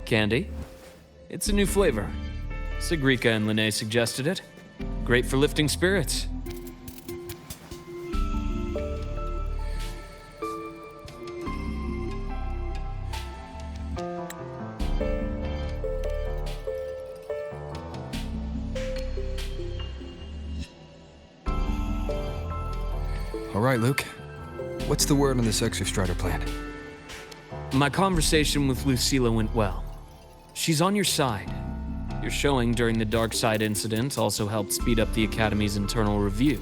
Candy. It's a new flavor. Sigrika and Lene suggested it. Great for lifting spirits. All right, Luke. What's the word on this Exostrider plan? My conversation with Lucilla went well. She's on your side. Your showing during the Dark Side incident also helped speed up the Academy's internal review.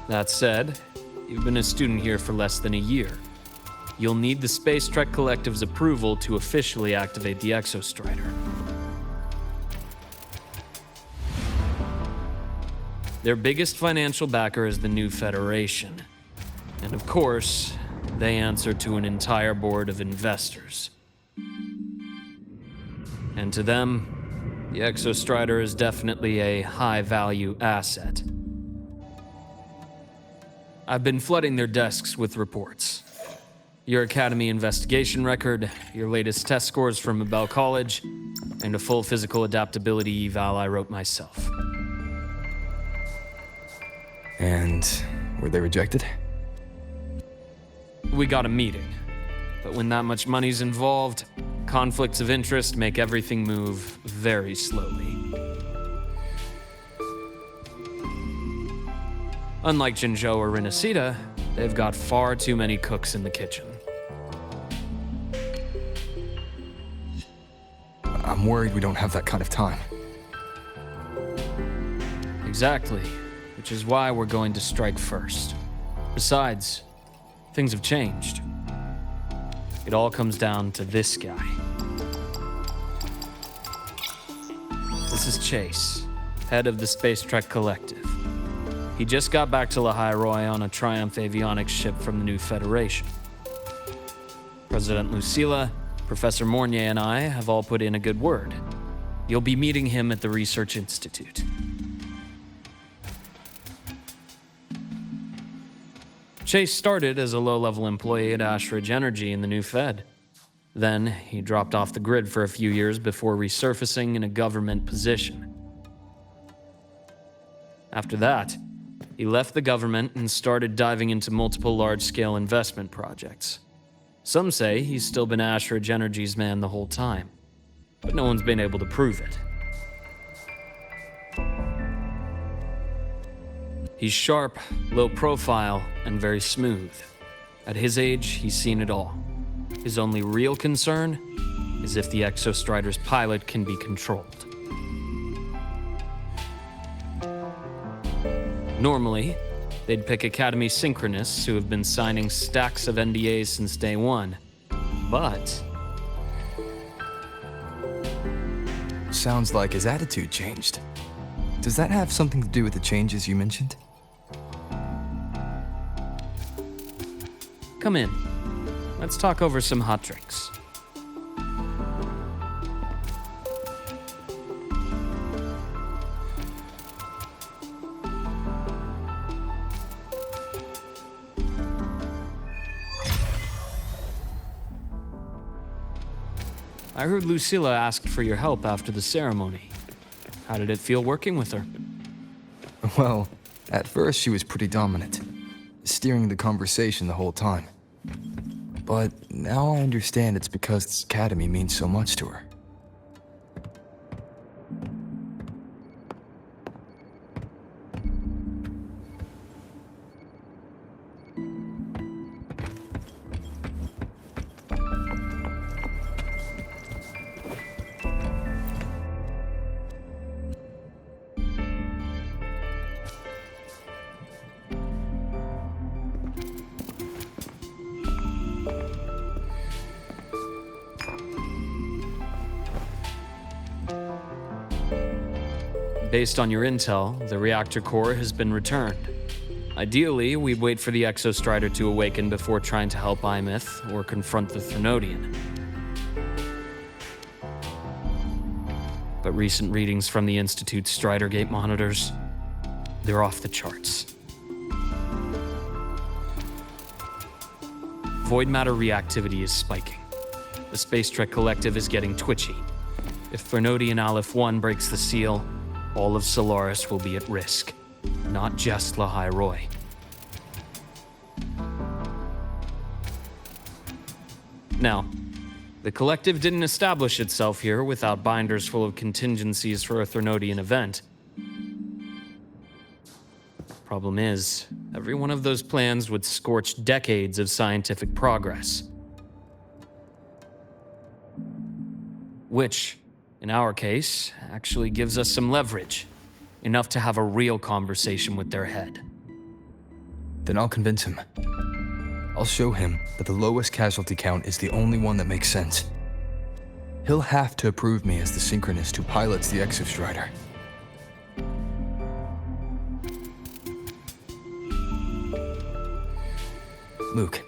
That said, you've been a student here for less than a year. You'll need the Space Trek Collective's approval to officially activate the Exostrider. Their biggest financial backer is the new Federation. And of course, they answer to an entire board of investors. And to them, the Exostrider is definitely a high-value asset. I've been flooding their desks with reports. Your Academy investigation record, your latest test scores from Abel College, and a full physical adaptability eval I wrote myself. And were they rejected? We got a meeting, but when that much money's involved, conflicts of interest make everything move very slowly. Unlike Jinzhou or Rinasida, they've got far too many cooks in the kitchen. I'm worried we don't have that kind of time. Exactly, which is why we're going to strike first. Besides, things have changed. It all comes down to this guy. This is Chase, head of the Space Trek Collective. He just got back to Lahai on a Triumph avionics ship from the new Federation. President Lucilla, Professor Mornier, and I have all put in a good word. You'll be meeting him at the Research Institute. Chase started as a low-level employee at Ashridge Energy in the new Fed. Then, he dropped off the grid for a few years before resurfacing in a government position. After that, he left the government and started diving into multiple large-scale investment projects. Some say he's still been Ashridge Energy's man the whole time, but no one's been able to prove it. He's sharp, low profile, and very smooth. At his age, he's seen it all. His only real concern is if the Exostrider's pilot can be controlled. Normally, they'd pick Academy synchronists who have been signing stacks of NDAs since day one. But Sounds like his attitude changed. Does that have something to do with the changes you mentioned? come in. Let's talk over some hot drinks. I heard Lucilla asked for your help after the ceremony. How did it feel working with her? Well, at first she was pretty dominant, steering the conversation the whole time. But now I understand it's because this academy means so much to her. Based on your intel, the reactor core has been returned. Ideally, we'd wait for the Exostrider to awaken before trying to help Imyth or confront the Thrunodian. But recent readings from the Institute's Stridergate monitors, they're off the charts. void matter reactivity is spiking. The Space Trek Collective is getting twitchy. If Threnodian Aleph 1 breaks the seal, all of Solaris will be at risk. Not just Lahai Roy. Now, the Collective didn't establish itself here without binders full of contingencies for a Threnodian event. Problem is, every one of those plans would scorch decades of scientific progress. Which, in our case, actually gives us some leverage. Enough to have a real conversation with their head. Then I'll convince him. I'll show him that the lowest casualty count is the only one that makes sense. He'll have to approve me as the synchronist who pilots the Exostrider. Luke,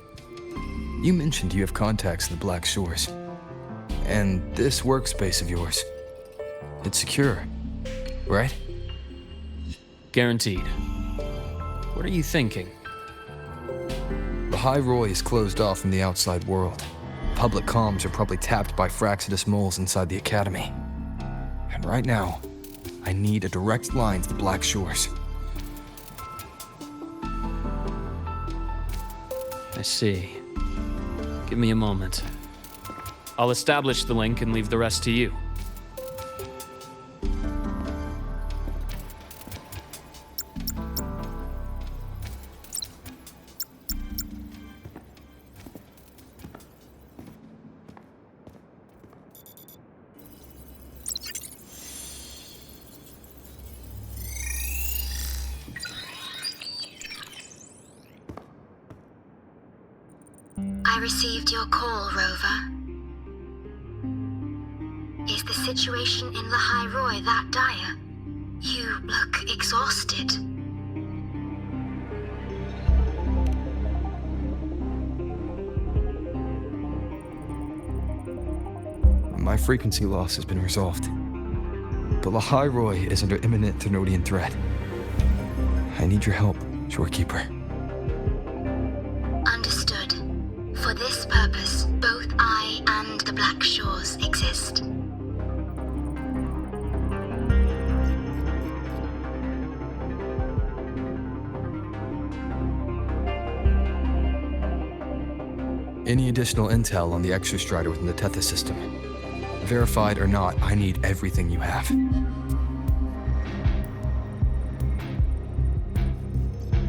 you mentioned you have contacts in the Black Shores. And this workspace of yours, it's secure, right? Guaranteed. What are you thinking? Lahai Roy is closed off from the outside world. Public comms are probably tapped by Fraxidus moles inside the Academy. And right now, I need a direct line to the Black Shores. I see. Give me a moment. I'll establish the link and leave the rest to you. I received your call, Rover. Is the situation in Lahai Roy that dire? You look exhausted. My frequency loss has been resolved. But Lahai Roy is under imminent Threnodian threat. I need your help, Shorekeeper. Understood. For this purpose, both I and the Black Shores exist. Any additional intel on the Exostrider within the Tethys system? Verified or not, I need everything you have.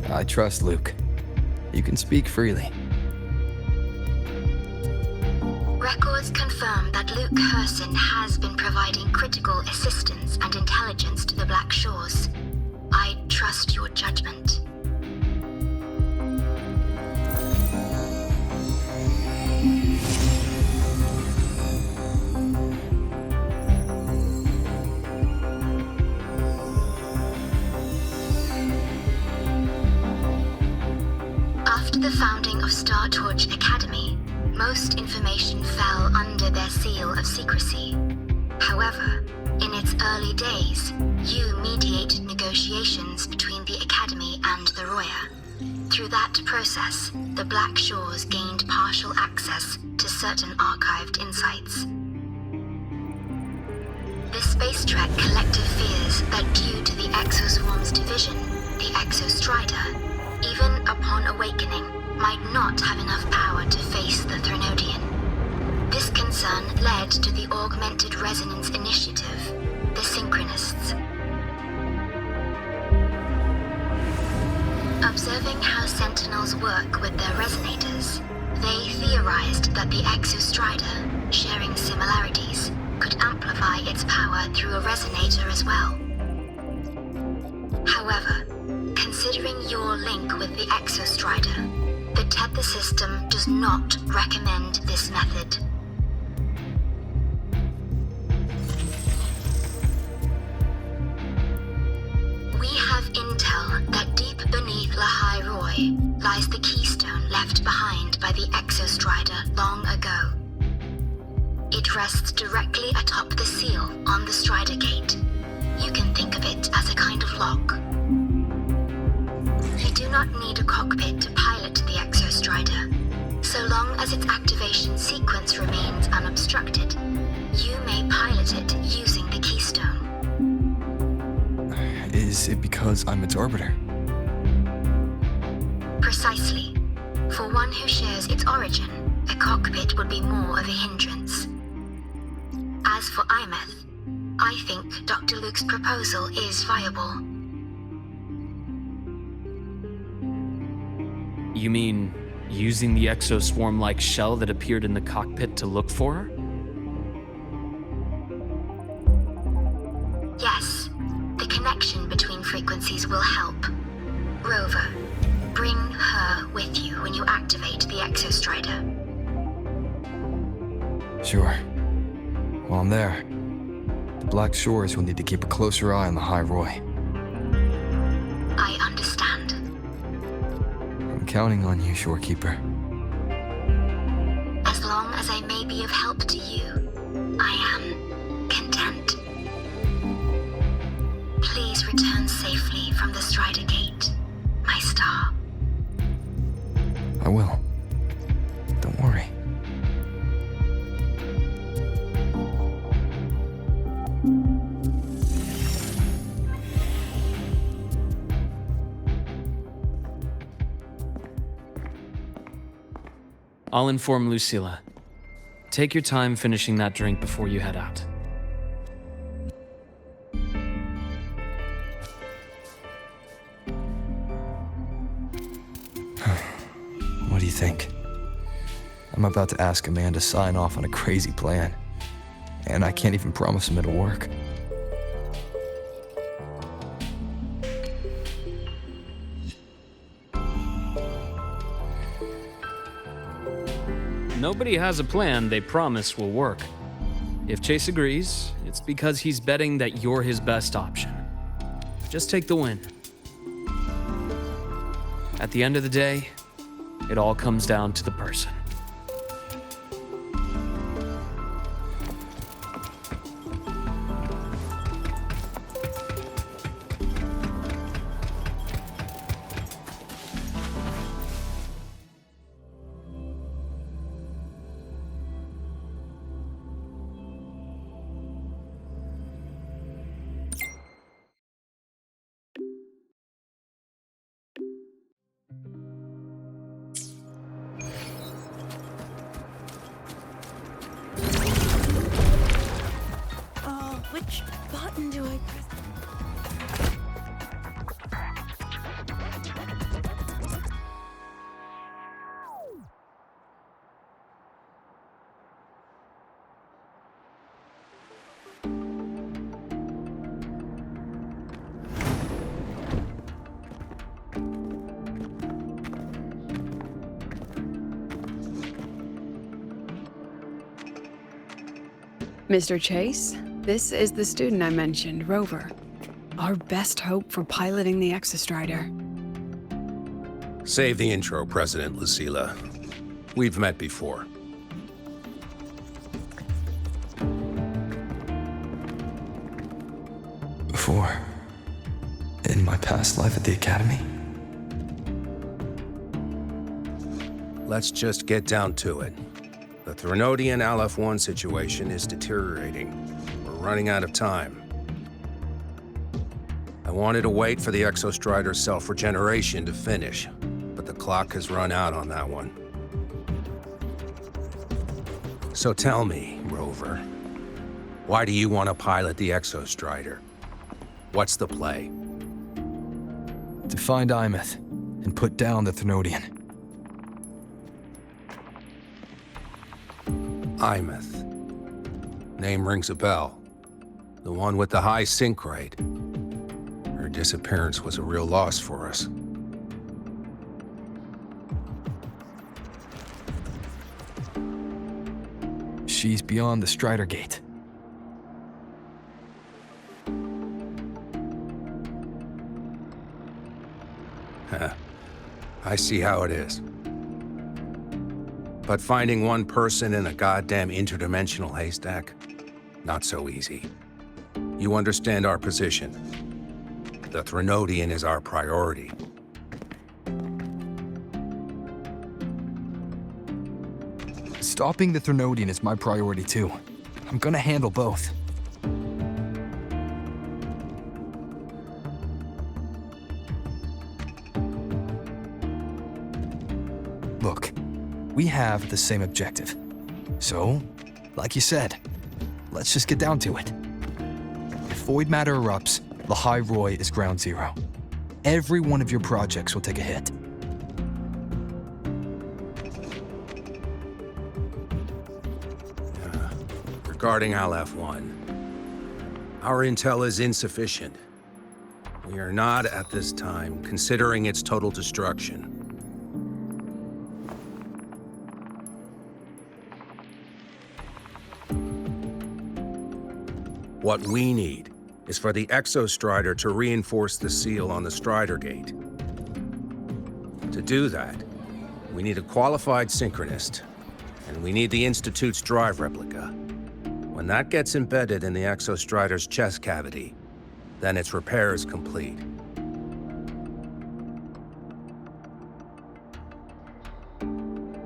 I trust Luke. You can speak freely. Records confirm that Luke Herson has been providing critical assistance and intelligence to the Black Shores. I trust your judgment. After the founding of Star Torch Academy, most information fell under their seal of secrecy. However, in its early days, you mediated negotiations between the Academy and the Roya. Through that process, the Black Shores gained partial access to certain archived insights. The Space Trek Collective fears that due to the Exoswarm's division, the Exostrider, even upon awakening, might not have enough power to face the Threnodian. This concern led to the Augmented Resonance Initiative, the Synchronists. Observing how Sentinels work with their resonators, they theorized that the Exostrider, sharing similarities, could amplify its power through a resonator as well. However, considering your link with the Exostrider, the Tether system does not recommend this method. We have intel that deep beneath Lahai Roy lies the keystone left behind by the Exostrider long ago. It rests directly atop the seal on the Strider Gate. You can think of it as a kind of lock. You do not need a cockpit to pilot the Exostrider. So long as its activation sequence remains unobstructed, you may pilot it using the keystone. Is it because I'm its arbiter? Precisely. For one who shares its origin, a cockpit would be more of a hindrance. As for Imeth, I think Dr. Luke's proposal is viable. You mean using the exoswarm-like shell that appeared in the cockpit to look for her? Yes, the connection between frequencies will help. Rover, bring her with you when you activate the Exostrider. Sure. While I'm there, the Black Shores will need to keep a closer eye on the High Roy. I understand. I'm counting on you, Shorekeeper. As long as I may be of help to you, I am content. Please return safely from the Strider Gate, my star. I will. Don't worry. I'll inform Lucilla. Take your time finishing that drink before you head out. What do you think? I'm about to ask a man to sign off on a crazy plan, and I can't even promise him it'll work. Nobody has a plan they promise will work. If Chase agrees, it's because he's betting that you're his best option. Just take the win. At the end of the day, it all comes down to the person. Which button do I press? Mr. Chase, this is the student I mentioned, Rover. Our best hope for piloting the Exostrider. Save the intro, President Lucilla. We've met before. Before, in my past life at the Academy? Let's just get down to it. The Threnodian Aleph-1 situation is deteriorating. We're running out of time. I wanted to wait for the Exostrider's self-regeneration to finish, but the clock has run out on that one. So tell me, Rover, why do you want to pilot the Exostrider? What's the play? To find Imeth and put down the Threnodian. Imeth. Name rings a bell. The one with the high sync rate. Her disappearance was a real loss for us. She's beyond the Strider Gate. I see how it is. But finding one person in a goddamn interdimensional haystack, not so easy. You understand our position. The Threnodian is our priority. Stopping the Threnodian is my priority too. I'm gonna handle both. Look, we have the same objective. So, like you said, let's just get down to it. If void matter erupts, Lahai Roy is ground zero. Every one of your projects will take a hit. Regarding Aleph-1, our intel is insufficient. We are not, at this time, considering its total destruction. What we need is for the Exostrider to reinforce the seal on the Strider Gate. To do that, we need a qualified synchronist, and we need the Institute's drive replica. When that gets embedded in the Exostrider's chest cavity, then its repair is complete.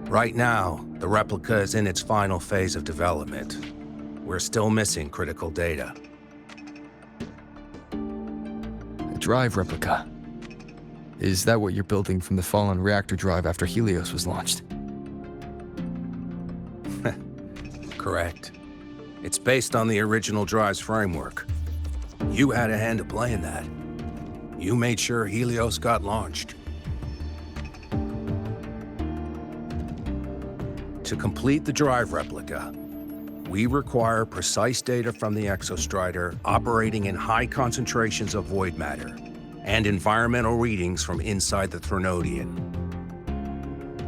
Right now, the replica is in its final phase of development. We're still missing critical data. A drive replica. Is that what you're building from the fallen reactor drive after Helios was launched? Correct. It's based on the original drive's framework. You had a hand to play in that. You made sure Helios got launched. To complete the drive replica, we require precise data from the Exostrider operating in high concentrations of void matter and environmental readings from inside the Threnodian.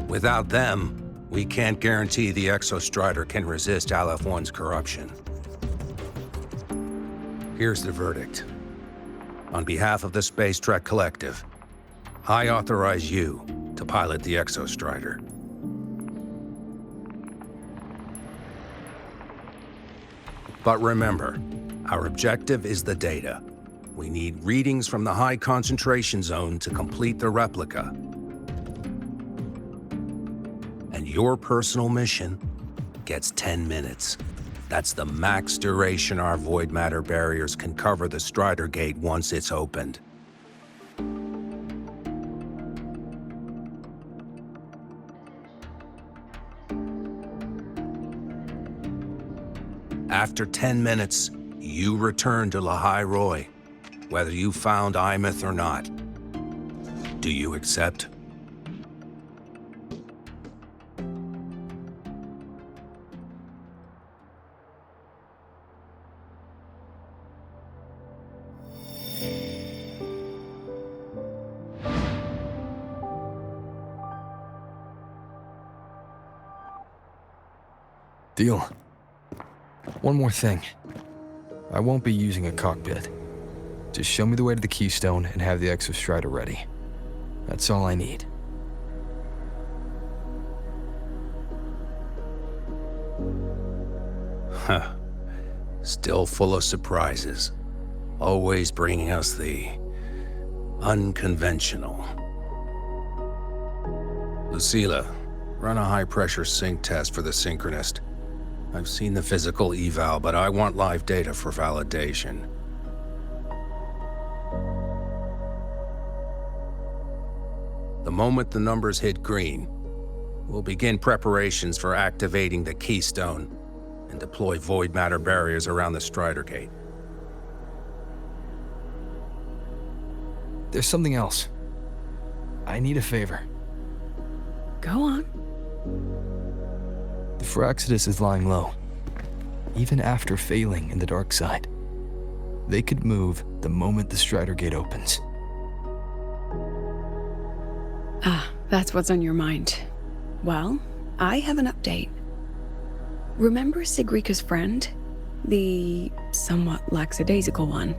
Without them, we can't guarantee the Exostrider can resist Aleph-1's corruption. Here's the verdict. On behalf of the Space Trek Collective, I authorize you to pilot the Exostrider. But remember, our objective is the data. We need readings from the high concentration zone to complete the replica. And your personal mission gets 10 minutes. That's the max duration our void matter barriers can cover the Strider Gate once it's opened. After 10 minutes, you return to Lahai Roy, whether you found Imeth or not. Do you accept? Deal. One more thing. I won't be using a cockpit. Just show me the way to the Keystone and have the Exostrider ready. That's all I need. Huh. Still full of surprises. Always bringing us the unconventional. Lucilla, run a high-pressure sync test for the Synchronist. I've seen the physical eval, but I want live data for validation. The moment the numbers hit green, we'll begin preparations for activating the Keystone and deploy void matter barriers around the Strider Gate. There's something else. I need a favor. Go on. The Phyrexidus is lying low. Even after failing in the dark side, they could move the moment the Strider Gate opens. Ah, that's what's on your mind. Well, I have an update. Remember Sigrika's friend? The somewhat lackadaisical one?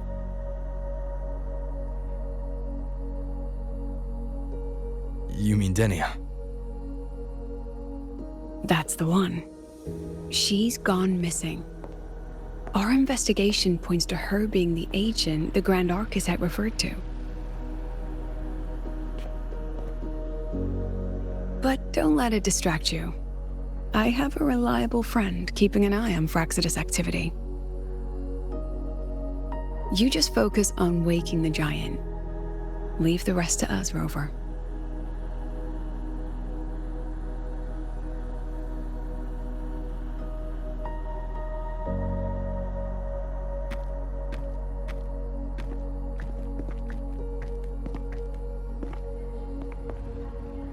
You mean Denia? That's the one. She's gone missing. Our investigation points to her being the agent the Grand Architect referred to. But don't let it distract you. I have a reliable friend keeping an eye on Fraxidus activity. You just focus on waking the giant. Leave the rest to us, Rover.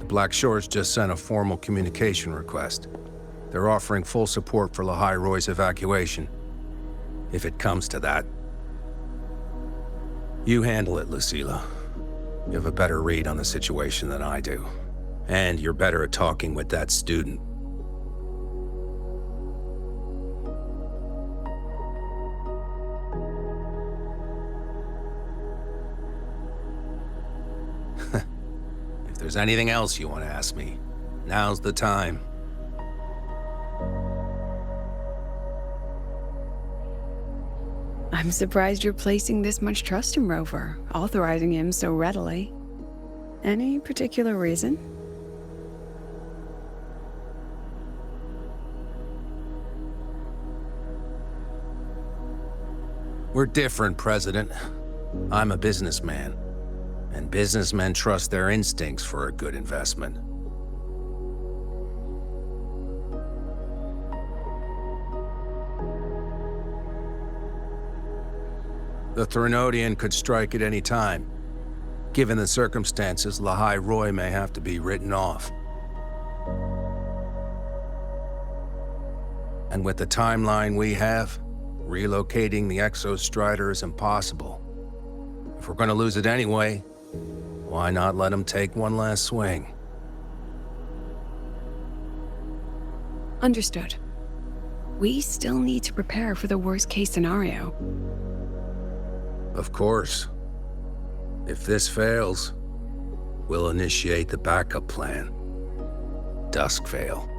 Black Shores just sent a formal communication request. They're offering full support for Lahai Roy's evacuation. If it comes to that. You handle it, Lucilla. You have a better read on the situation than I do. And you're better at talking with that student. If there's anything else you want to ask me, now's the time. I'm surprised you're placing this much trust in Rover, authorizing him so readily. Any particular reason? We're different, President. I'm a businessman, and businessmen trust their instincts for a good investment. The Threnodian could strike at any time. Given the circumstances, Lahai Roy may have to be written off. And with the timeline we have, relocating the Exostrider is impossible. If we're gonna lose it anyway, why not let him take one last swing? Understood. We still need to prepare for the worst-case scenario. Of course. If this fails, we'll initiate the backup plan. Duskvale.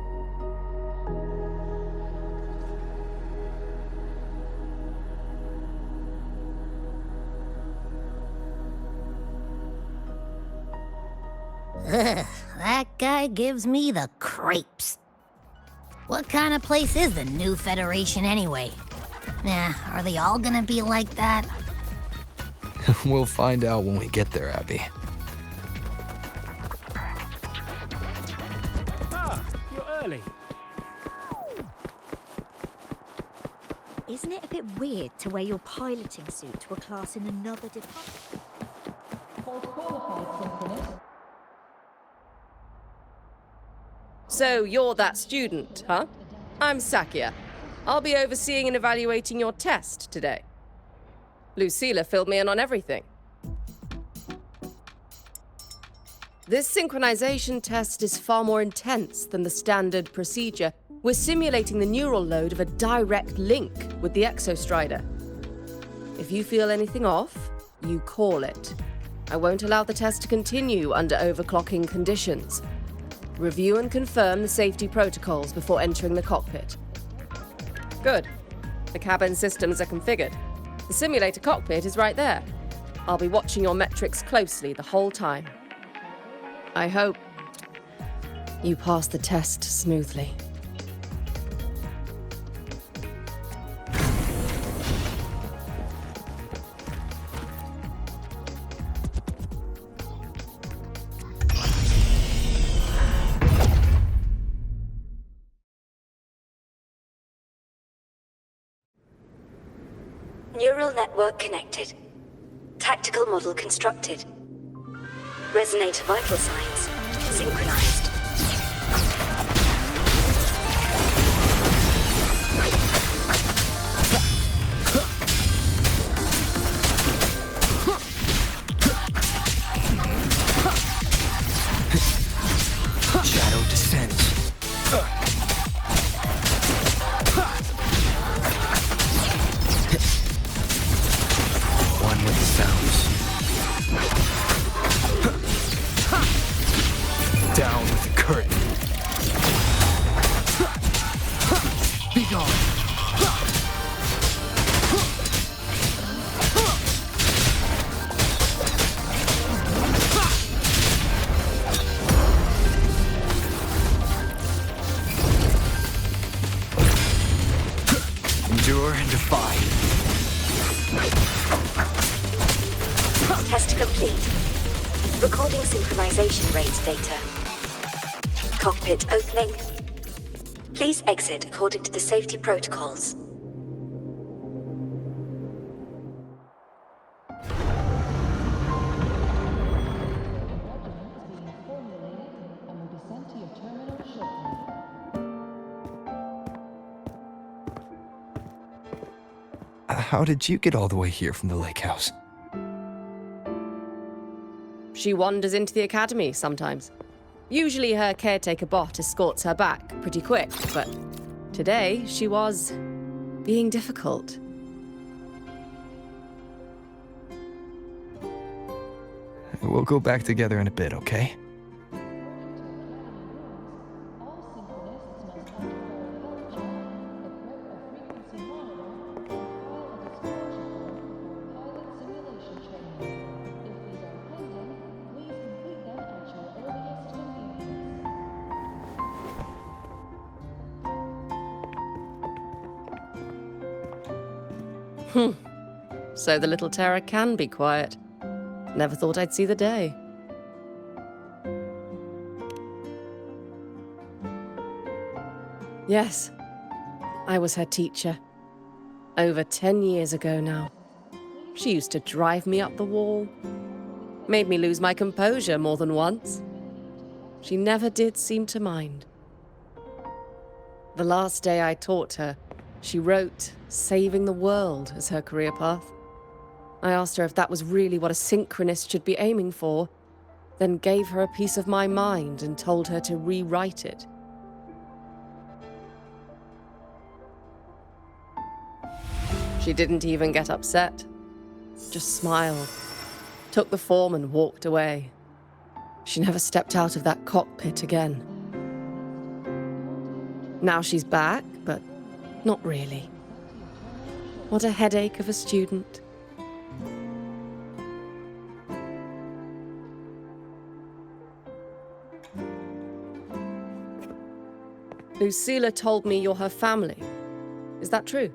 That guy gives me the creeps. What kind of place is the new Federation anyway? Are they all gonna be like that? We'll find out when we get there, Abby. You're early. Isn't it a bit weird to wear your piloting suit to a class in another department? So you're that student, huh? I'm Sakia. I'll be overseeing and evaluating your test today. Lucilla filled me in on everything. This synchronization test is far more intense than the standard procedure. We're simulating the neural load of a direct link with the Exostrider. If you feel anything off, you call it. I won't allow the test to continue under overclocking conditions. Review and confirm the safety protocols before entering the cockpit. Good. The cabin systems are configured. The simulator cockpit is right there. I'll be watching your metrics closely the whole time. I hope you pass the test smoothly. Neural network connected. Tactical model constructed. Resonator vital signs synchronized. Shadow descends. One with the sounds. Down with the curtain. Be gone. Endure and defy. Test complete. Recording synchronization rate data. Cockpit opening. Please exit according to the safety protocols. How did you get all the way here from the lake house? She wanders into the academy sometimes. Usually her caretaker bot escorts her back pretty quick, but today she was being difficult. We'll go back together in a bit, okay? So the little terror can be quiet. Never thought I'd see the day. Yes, I was her teacher. Over 10 years ago now. She used to drive me up the wall. Made me lose my composure more than once. She never did seem to mind. The last day I taught her, she wrote saving the world as her career path. I asked her if that was really what a synchronist should be aiming for, then gave her a piece of my mind and told her to rewrite it. She didn't even get upset, just smiled, took the form and walked away. She never stepped out of that cockpit again. Now she's back, but not really. What a headache of a student. Lucilla told me you're her family. Is that true?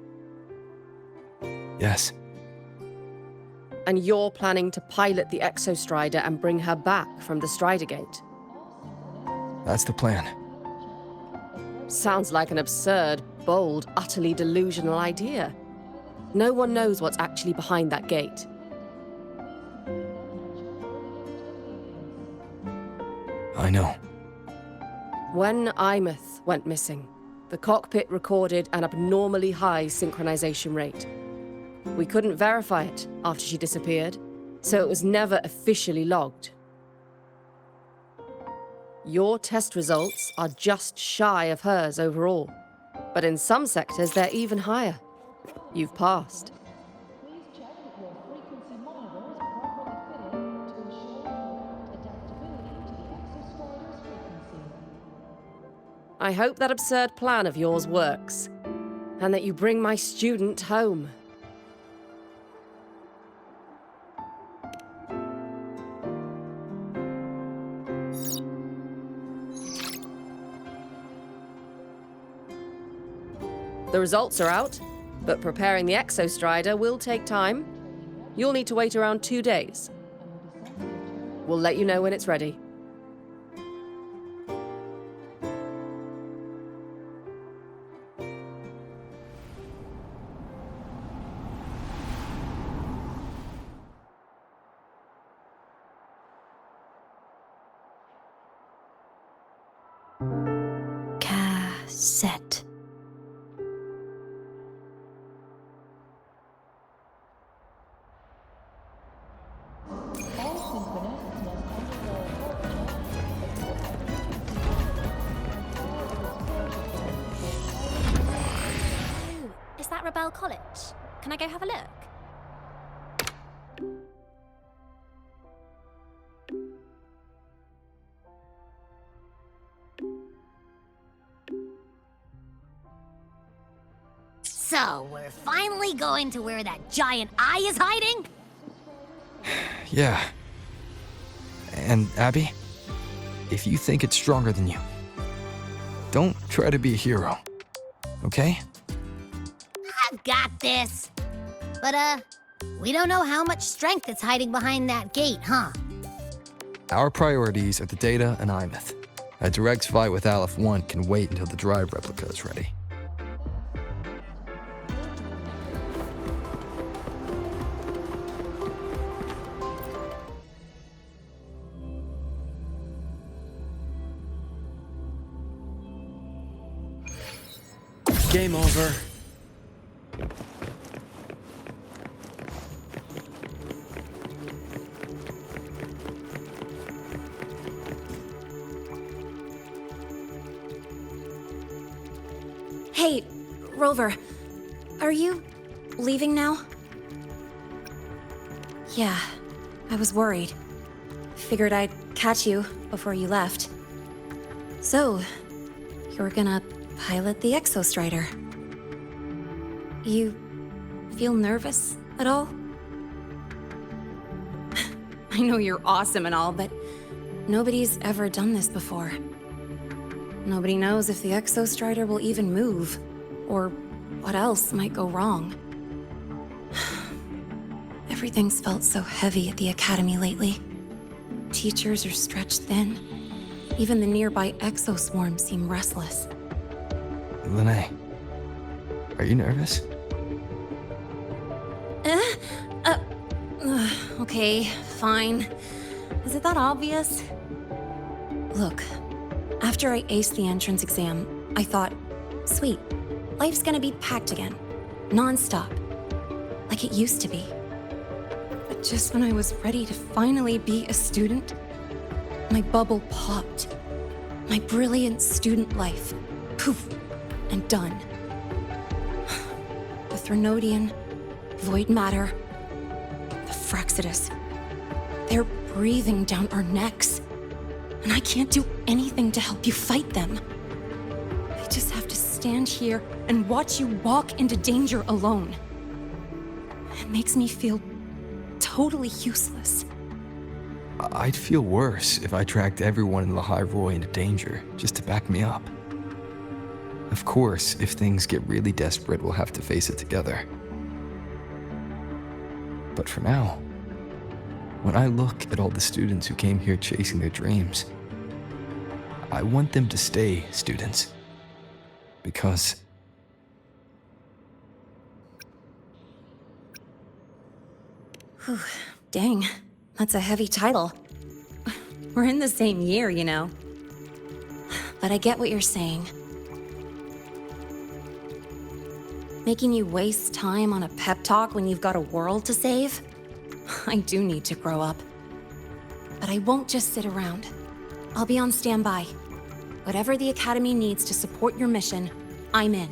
Yes. And you're planning to pilot the Exostrider and bring her back from the Strider Gate? That's the plan. Sounds like an absurd, bold, utterly delusional idea. No one knows what's actually behind that gate. I know. When Imeth went missing, the cockpit recorded an abnormally high synchronization rate. We couldn't verify it after she disappeared, so it was never officially logged. Your test results are just shy of hers overall, but in some sectors they're even higher. You've passed. I hope that absurd plan of yours works, and that you bring my student home. The results are out, but preparing the Exostrider will take time. You'll need to wait around 2 days. We'll let you know when it's ready. Cassette. Is that Rebel College? Can I go have a look? So, we're finally going to where that giant eye is hiding? Yeah. And Abby, if you think it's stronger than you, don't try to be a hero, okay? got this. But, we don't know how much strength is hiding behind that gate, huh? Our priorities are the data and Imeth. A direct fight with Aleph 1 can wait until the drive replica is ready. Game over. Hey, Rover. Are you leaving now? Yeah, I was worried. Figured I'd catch you before you left. So, you're gonna pilot the Exostrider. You feel nervous at all? I know you're awesome and all, but nobody's ever done this before. Nobody knows if the Exostrider will even move, or what else might go wrong. Everything's felt so heavy at the Academy lately. Teachers are stretched thin. Even the nearby exoswarms seem restless. Lene, are you nervous? Okay, fine. Is it that obvious? Look, after I aced the entrance exam, I thought, sweet, life's gonna be packed again, non-stop, like it used to be. But just when I was ready to finally be a student, my bubble popped. My brilliant student life, poof, and done. The Threnodian, void matter, the Fraxidus, they're breathing down our necks. And I can't do anything to help you fight them. I just have to stand here and watch you walk into danger alone. It makes me feel totally useless. I'd feel worse if I tracked everyone in the High Roy into danger, just to back me up. Of course, if things get really desperate, we'll have to face it together. But for now, when I look at all the students who came here chasing their dreams, I want them to stay students. Because... Whew, dang, that's a heavy title. We're in the same year, you know. But I get what you're saying. Making you waste time on a pep talk when you've got a world to save? I do need to grow up. But I won't just sit around. I'll be on standby. Whatever the Academy needs to support your mission, I'm in.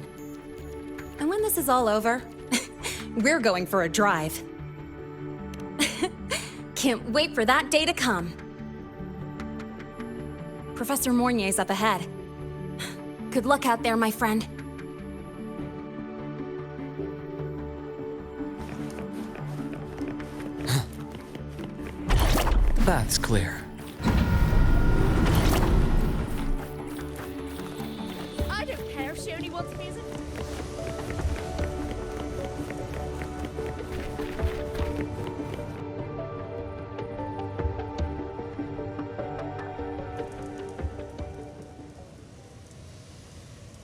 And when this is all over, we're going for a drive. Can't wait for that day to come. Professor Mornier's up ahead. Good luck out there, my friend. That's clear. I don't care if she only wants music.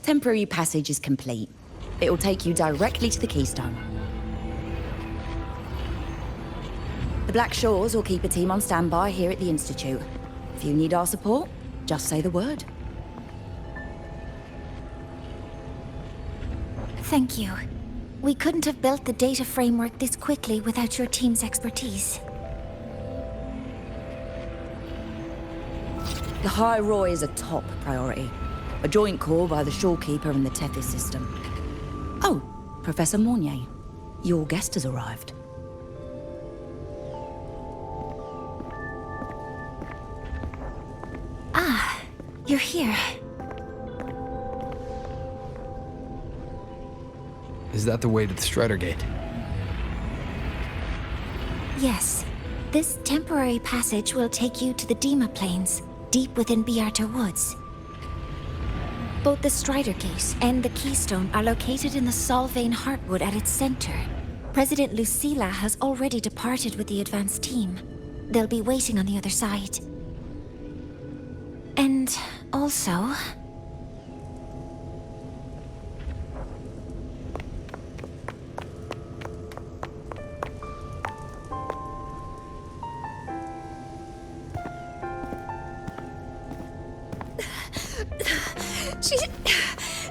Temporary passage is complete. It'll take you directly to the Keystone. The Black Shores will keep a team on standby here at the Institute. If you need our support, just say the word. Thank you. We couldn't have built the data framework this quickly without your team's expertise. The High Roy is a top priority. A joint call by the Shorekeeper and the Tethys system. Oh, Professor Mornier, your guest has arrived. Ah, you're here. Is that the way to the Strider Gate? Yes. This temporary passage will take you to the Dimmr plains, deep within Biarta Woods. Both the Strider Gate and the Keystone are located in the Solvane Heartwood at its center. President Lucilla has already departed with the advance team. They'll be waiting on the other side. And also...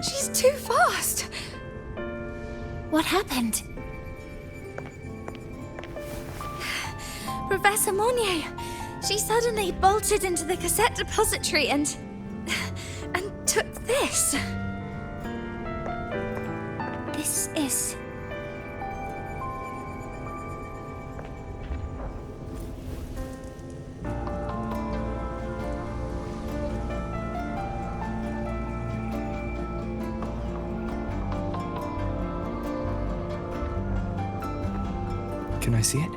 She's too fast. What happened? Professor Monnier, she suddenly bolted into the cassette depository and took this. This is... Can I see it?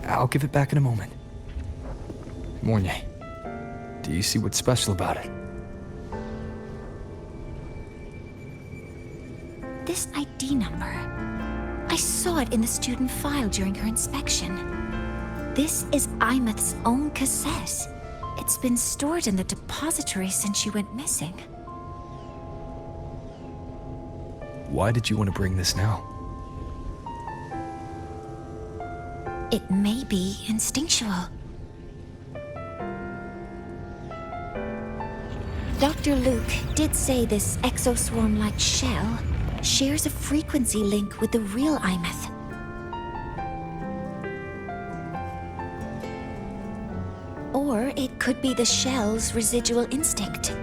I'll give it back in a moment. Mornier, do you see what's special about it? This ID number. I saw it in the student file during her inspection. This is Imeth's own cassette. It's been stored in the depository since she went missing. Why did you want to bring this now? It may be instinctual. Dr. Luke did say this exoswarm-like shell shares a frequency link with the real Imeth. Or it could be the shell's residual instinct.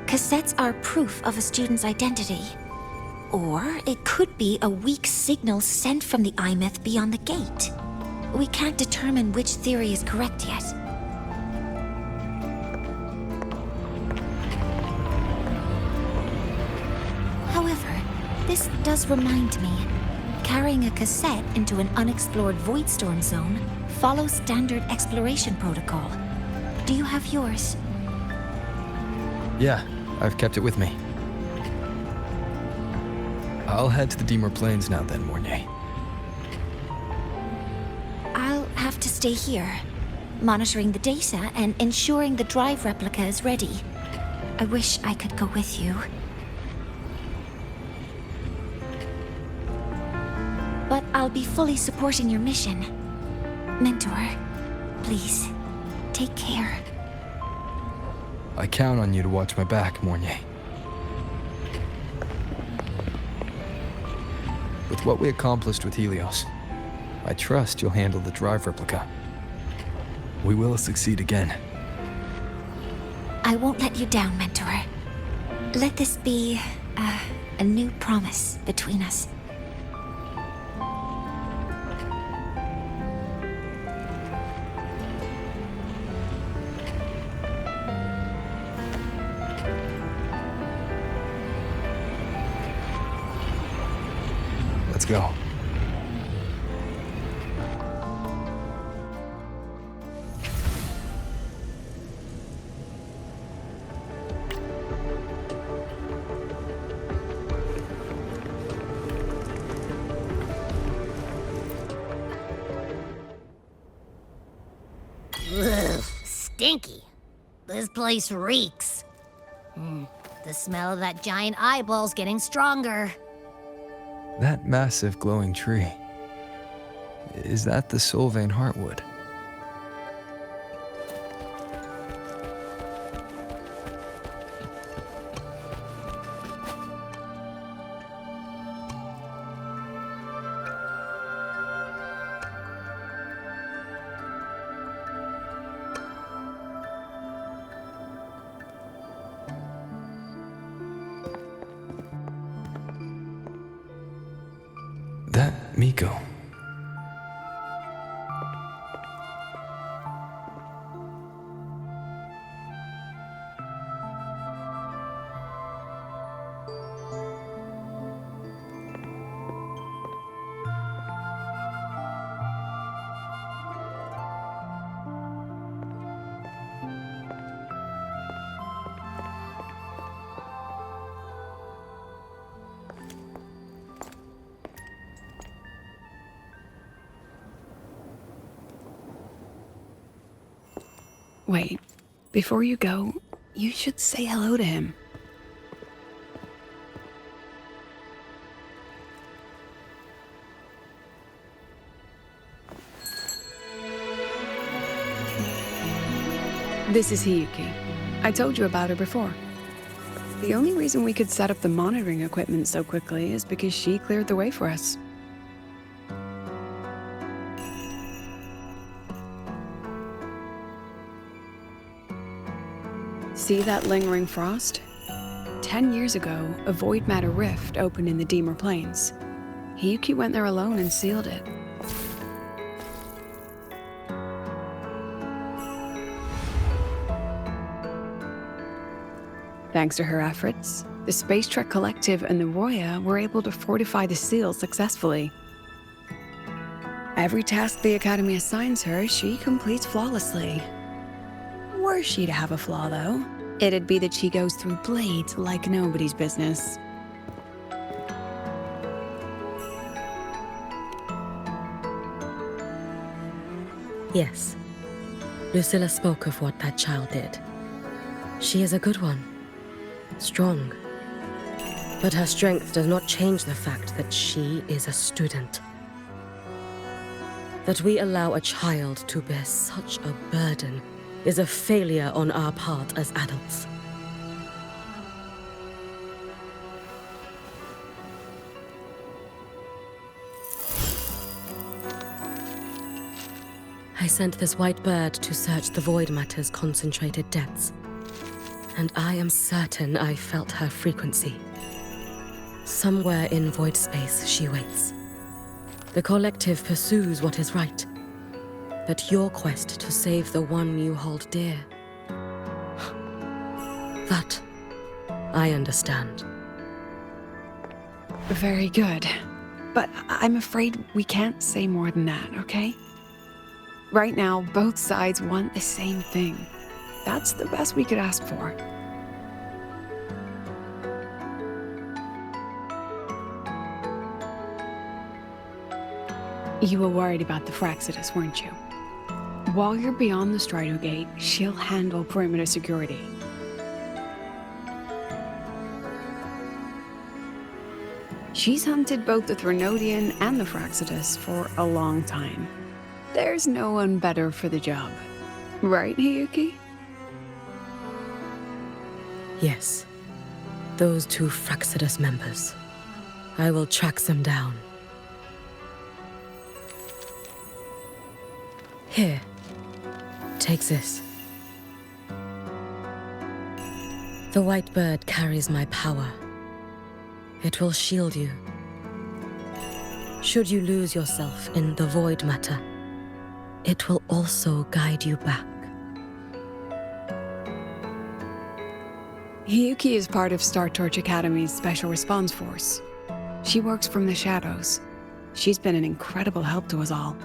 Cassettes are proof of a student's identity. Or it could be a weak signal sent from the Imeth beyond the gate. We can't determine which theory is correct yet. However, this does remind me, carrying a cassette into an unexplored Voidstorm zone follows standard exploration protocol. Do you have yours? Yeah, I've kept it with me. I'll head to the Dimmr Plains now then, Mornier. I'll have to stay here, monitoring the data and ensuring the drive replica is ready. I wish I could go with you. But I'll be fully supporting your mission. Mentor, please, take care. I count on you to watch my back, Mornier. With what we accomplished with Helios, I trust you'll handle the drive replica. We will succeed again. I won't let you down, Mentor. Let this be a new promise between us. Let's go. Ugh, stinky. This place reeks. The smell of that giant eyeball's getting stronger. That massive glowing tree. Is that the Solvane Heartwood? That Miko. Wait, before you go, you should say hello to him. This is Hiyuki. I told you about her before. The only reason we could set up the monitoring equipment so quickly is because she cleared the way for us. See that lingering frost? 10 years ago, a void matter rift opened in the Dimmr plains. Hiyuki went there alone and sealed it. Thanks to her efforts, the Space Trek Collective and the Roya were able to fortify the seal successfully. Every task the Academy assigns her, she completes flawlessly. Were she to have a flaw, though, it'd be that she goes through blades like nobody's business. Yes. Lucilla spoke of what that child did. She is a good one. Strong. But her strength does not change the fact that she is a student. That we allow a child to bear such a burden is a failure on our part as adults. I sent this white bird to search the void matter's concentrated depths, and I am certain I felt her frequency. Somewhere in void space she waits. The collective pursues what is right, but your quest to save the one you hold dear, that I understand. Very good. But I'm afraid we can't say more than that, okay? Right now, both sides want the same thing. That's the best we could ask for. You were worried about the Fraxidus, weren't you? While you're beyond the Strider Gate, she'll handle perimeter security. She's hunted both the Threnodian and the Fraxidus for a long time. There's no one better for the job. Right, Hiyuki? Yes. Those two Fraxidus members. I will track them down. Here. Take this. The white bird carries my power. It will shield you. Should you lose yourself in the void matter, it will also guide you back. Hiyuki is part of Star Torch Academy's Special Response Force. She works from the shadows. She's been an incredible help to us all.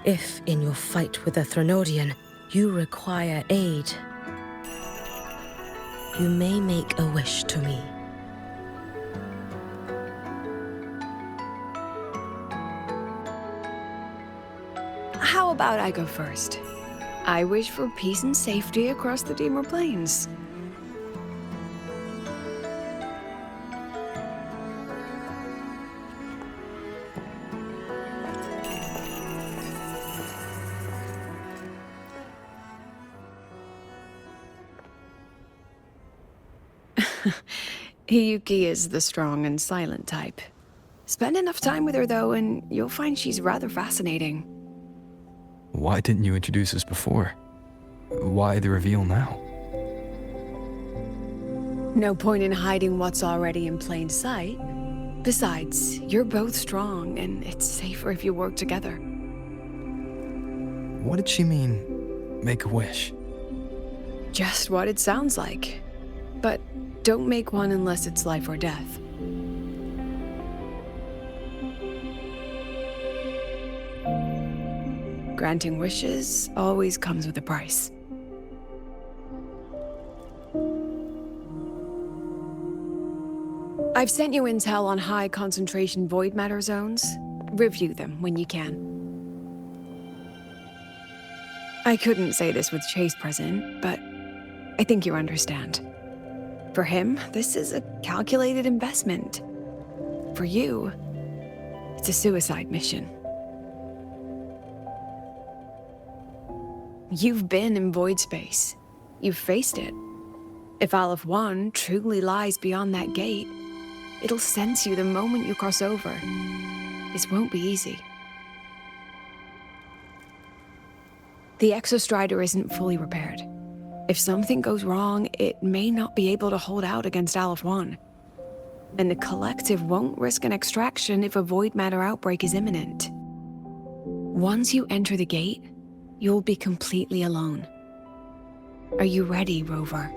If, in your fight with the Threnodian, you require aid, you may make a wish to me. How about I go first? I wish for peace and safety across the Dimmr plains. Hiyuki is the strong and silent type. Spend enough time with her, though, and you'll find she's rather fascinating. Why didn't you introduce us before? Why the reveal now? No point in hiding what's already in plain sight. Besides, you're both strong, and it's safer if you work together. What did she mean, make a wish? Just what it sounds like. But don't make one unless it's life or death. Granting wishes always comes with a price. I've sent you intel on high concentration void matter zones. Review them when you can. I couldn't say this with Chase present, but I think you understand. For him, this is a calculated investment. For you, it's a suicide mission. You've been in void space. You've faced it. If Aleph 1 truly lies beyond that gate, it'll sense you the moment you cross over. This won't be easy. The Exostrider isn't fully repaired. If something goes wrong, it may not be able to hold out against Aleph 1. And the Collective won't risk an extraction if a void matter outbreak is imminent. Once you enter the gate, you'll be completely alone. Are you ready, Rover?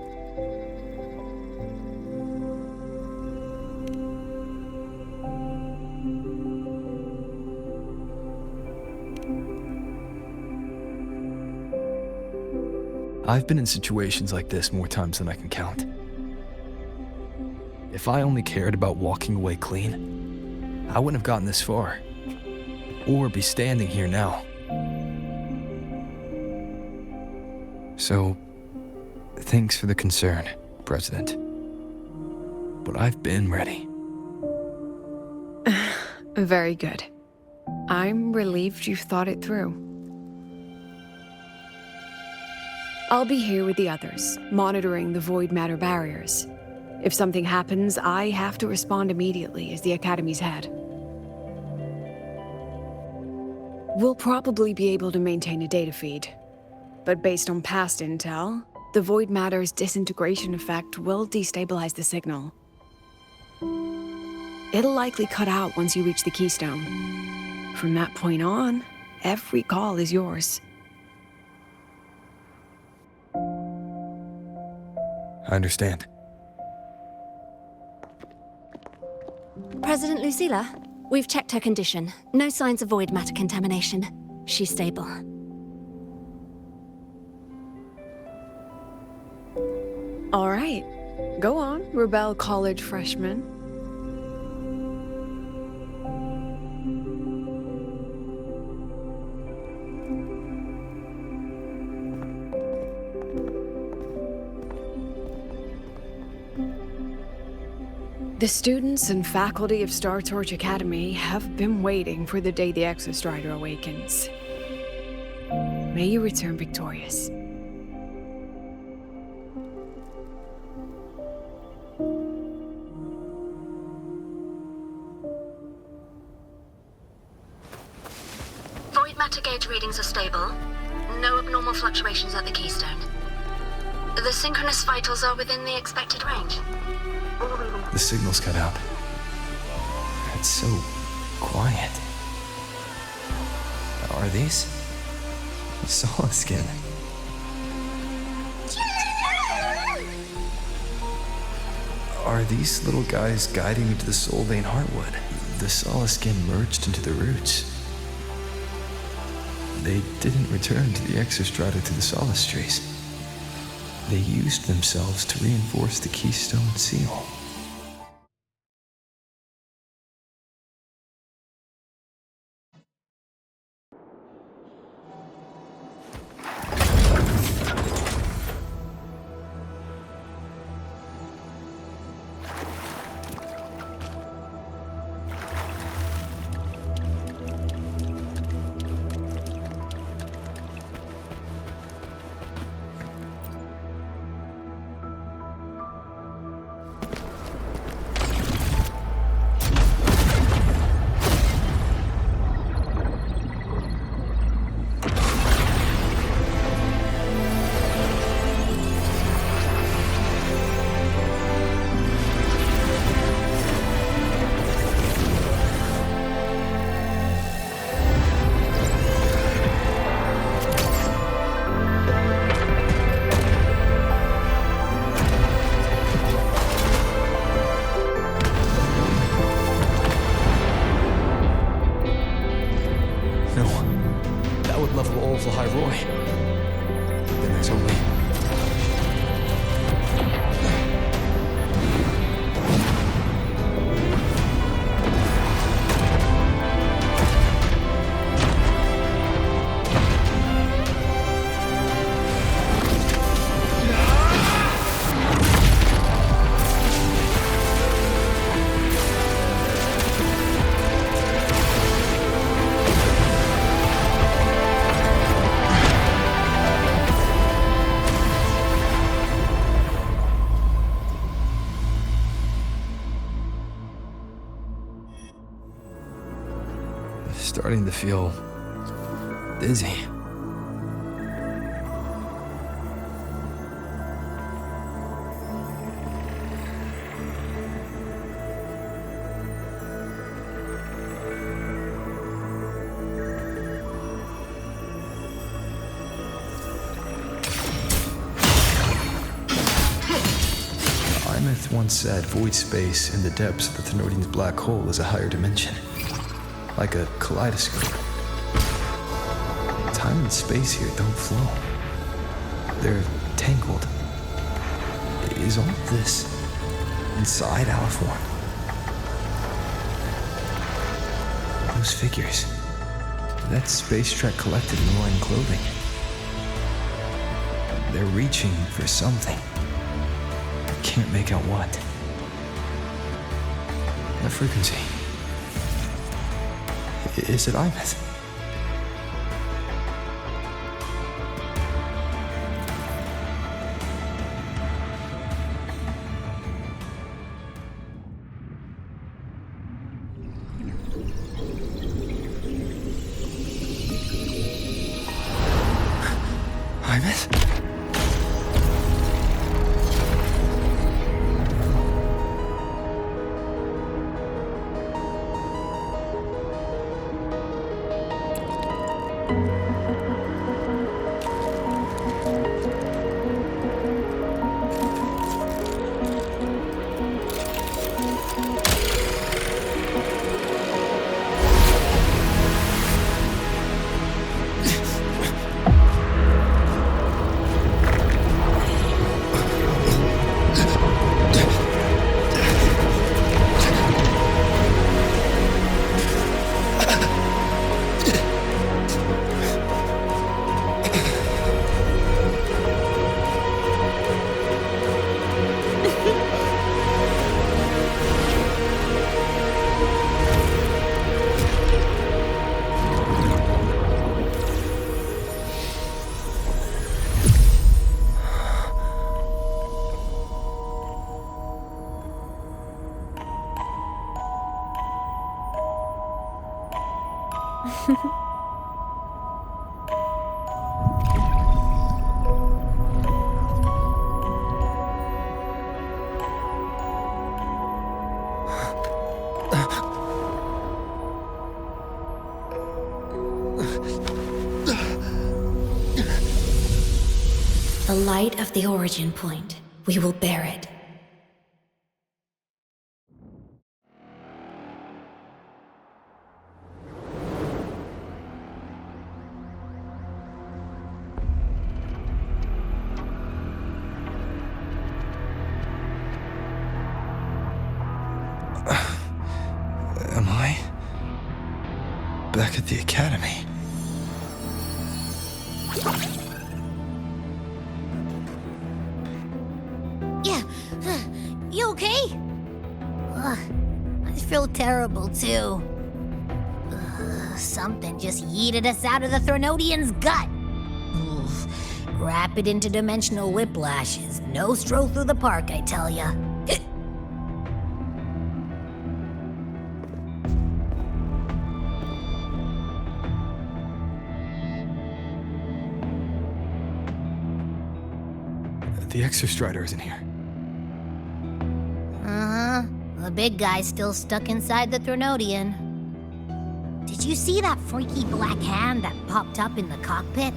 I've been in situations like this more times than I can count. If I only cared about walking away clean, I wouldn't have gotten this far, or be standing here now. So, thanks for the concern, President. But I've been ready. Very good. I'm relieved you've thought it through. I'll be here with the others, monitoring the void matter barriers. If something happens, I have to respond immediately as the Academy's head. We'll probably be able to maintain a data feed, but based on past intel, the void matter's disintegration effect will destabilize the signal. It'll likely cut out once you reach the keystone. From that point on, every call is yours. I understand. President Lucilla, we've checked her condition. No signs of void matter contamination. She's stable. All right. Go on, Rebel College freshman. The students and faculty of Star Torch Academy have been waiting for the day the Exostrider awakens. May you return victorious. Void matter gauge readings are stable. No abnormal fluctuations at the keystone. The synchronous vitals are within the expected range. The signal's cut out. It's so quiet. Are these? Solid skin. Are these little guys guiding me to the Soul Vein Heartwood? The solid skin merged into the roots. They didn't return to the Exostrata to the Solace Trees. They used themselves to reinforce the Keystone Seal. starting to feel dizzy. Once said void space in the depths of the Thenodian's black hole is a higher dimension, like a kaleidoscope. Time and space here don't flow. They're tangled. Is all of this inside Aleph 1? Those figures. That space trek collective in the line clothing. They're reaching for something. Can't make out what. The frequency. Is it Imeth? Imeth? The light of the origin point. We will bear it. Am I back at the academy? You okay? I feel terrible too. Something just yeeted us out of the Thenodian's gut. Rapid interdimensional whiplash is no stroll through the park, I tell ya. The Exostrider isn't here. The big guy's still stuck inside the Thenodian. Did you see that freaky black hand that popped up in the cockpit?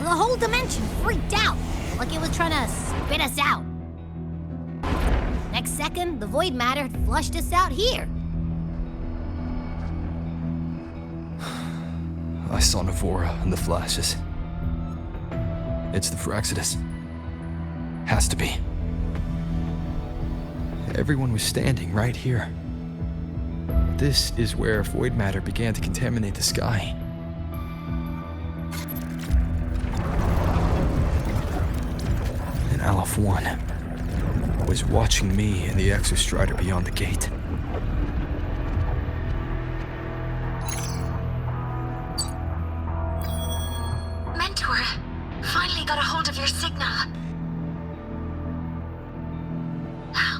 The whole dimension freaked out, like it was trying to spit us out. Next second, the void matter flushed us out here. I saw Navora in the flashes. It's the Phraxidus. Has to be. Everyone was standing right here. This is where void matter began to contaminate the sky. And Aleph 1 was watching me and the Exostrider beyond the gate. Mentor, finally got a hold of your signal.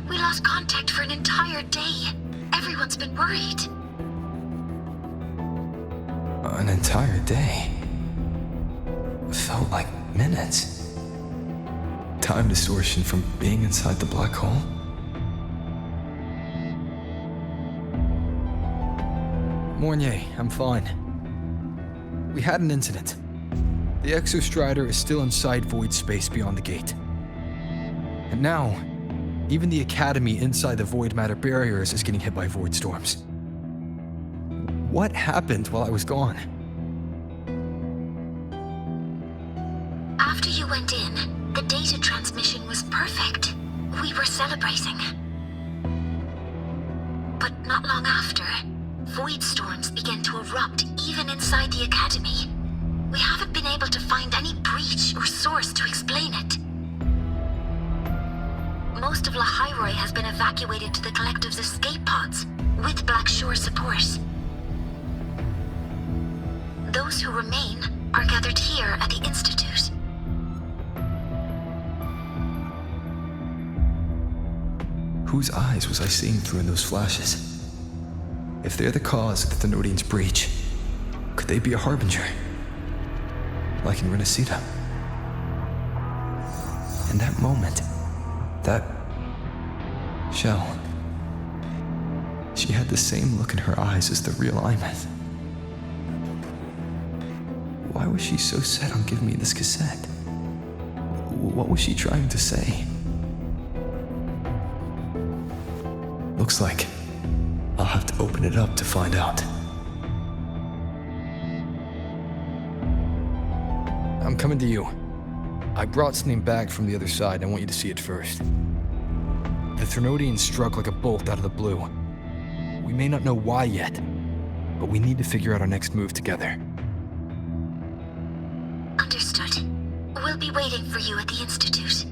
We lost contact for an entire day. Everyone's been worried. An entire day. Felt like minutes. Time distortion from being inside the black hole? Mornier, I'm fine. We had an incident. The Exostrider is still inside void space beyond the gate. And now, even the Academy inside the void matter barriers is getting hit by void storms. What happened while I was gone? After you went in, the data transmission was perfect. We were celebrating. But not long after, void storms began to erupt even inside the Academy. We haven't been able to find any breach or source to explain it. Most of Lahiroi has been evacuated to the Collective's escape pods, with Black Shore support. Those who remain are gathered here at the Institute. Whose eyes was I seeing through in those flashes? If they're the cause of the Thenodian's breach, could they be a harbinger? Like in Renacita? In that moment, that shell, she had the same look in her eyes as the real Imeth. Why was she so set on giving me this cassette? What was she trying to say? Looks like I'll have to open it up to find out. I'm coming to you. I brought something back from the other side. I want you to see it first. The Thenodian struck like a bolt out of the blue. We may not know why yet, but we need to figure out our next move together. Understood. We'll be waiting for you at the Institute.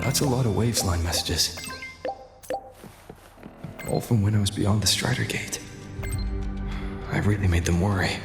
That's a lot of Waves line messages. All from when I was beyond the Strider Gate. I really made them worry.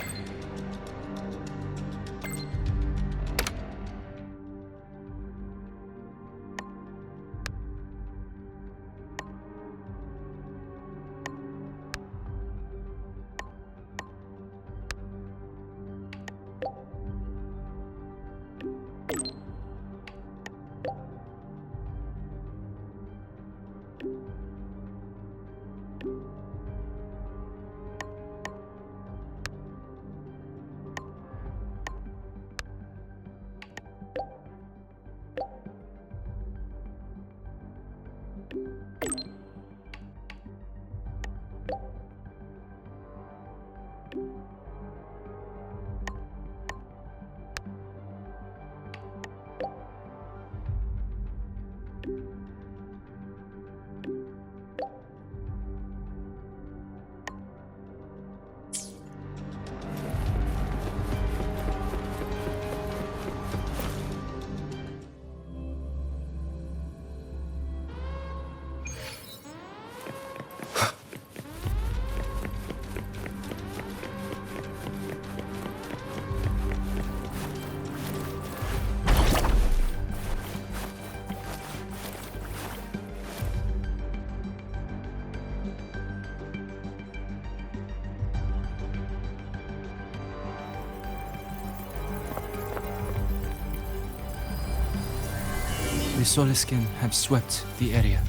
The Soliskin have swept the area.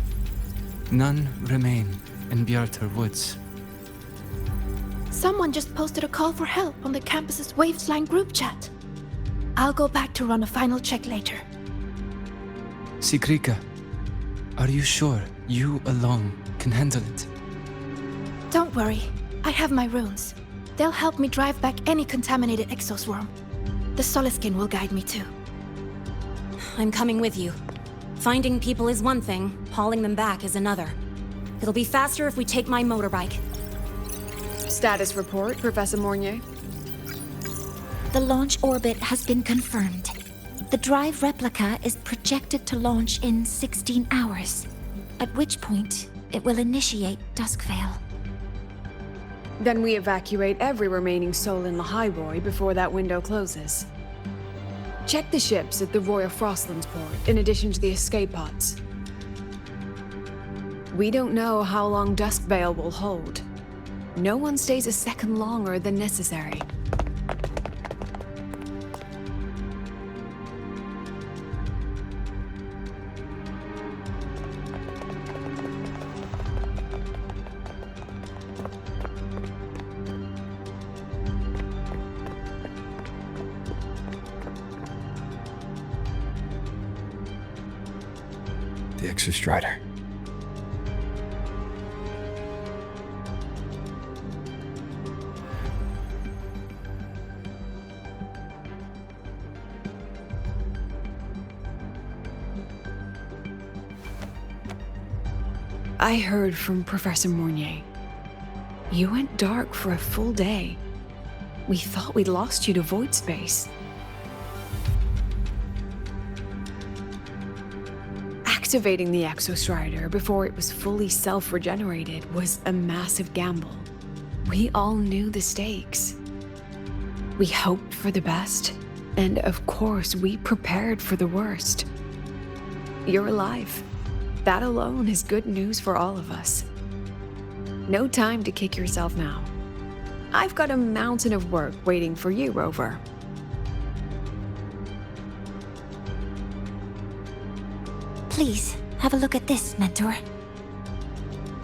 None remain in Bjartar Woods. Someone just posted a call for help on the campus's Wavesline group chat. I'll go back to run a final check later. Sigrika, are you sure you alone can handle it? Don't worry, I have my runes. They'll help me drive back any contaminated exoswarm. The Soliskin will guide me too. I'm coming with you. Finding people is one thing, hauling them back is another. It'll be faster if we take my motorbike. Status report, Professor Mornier. The launch orbit has been confirmed. The drive replica is projected to launch in 16 hours, at which point it will initiate Duskvale. Then we evacuate every remaining soul in Lahiroi before that window closes. Check the ships at the Royal Frostlands port, in addition to the escape pods. We don't know how long Duskvale will hold, No one stays a second longer than necessary. The Exostrider. I heard from Professor Mournier. You went dark for a full day. We thought we'd lost you to void space. Activating the Exostrider before it was fully self-regenerated was a massive gamble. We all knew the stakes. We hoped for the best, and of course we prepared for the worst. You're alive. That alone is good news for all of us. No time to kick yourself now. I've got a mountain of work waiting for you, Rover. Please, have a look at this, Mentor.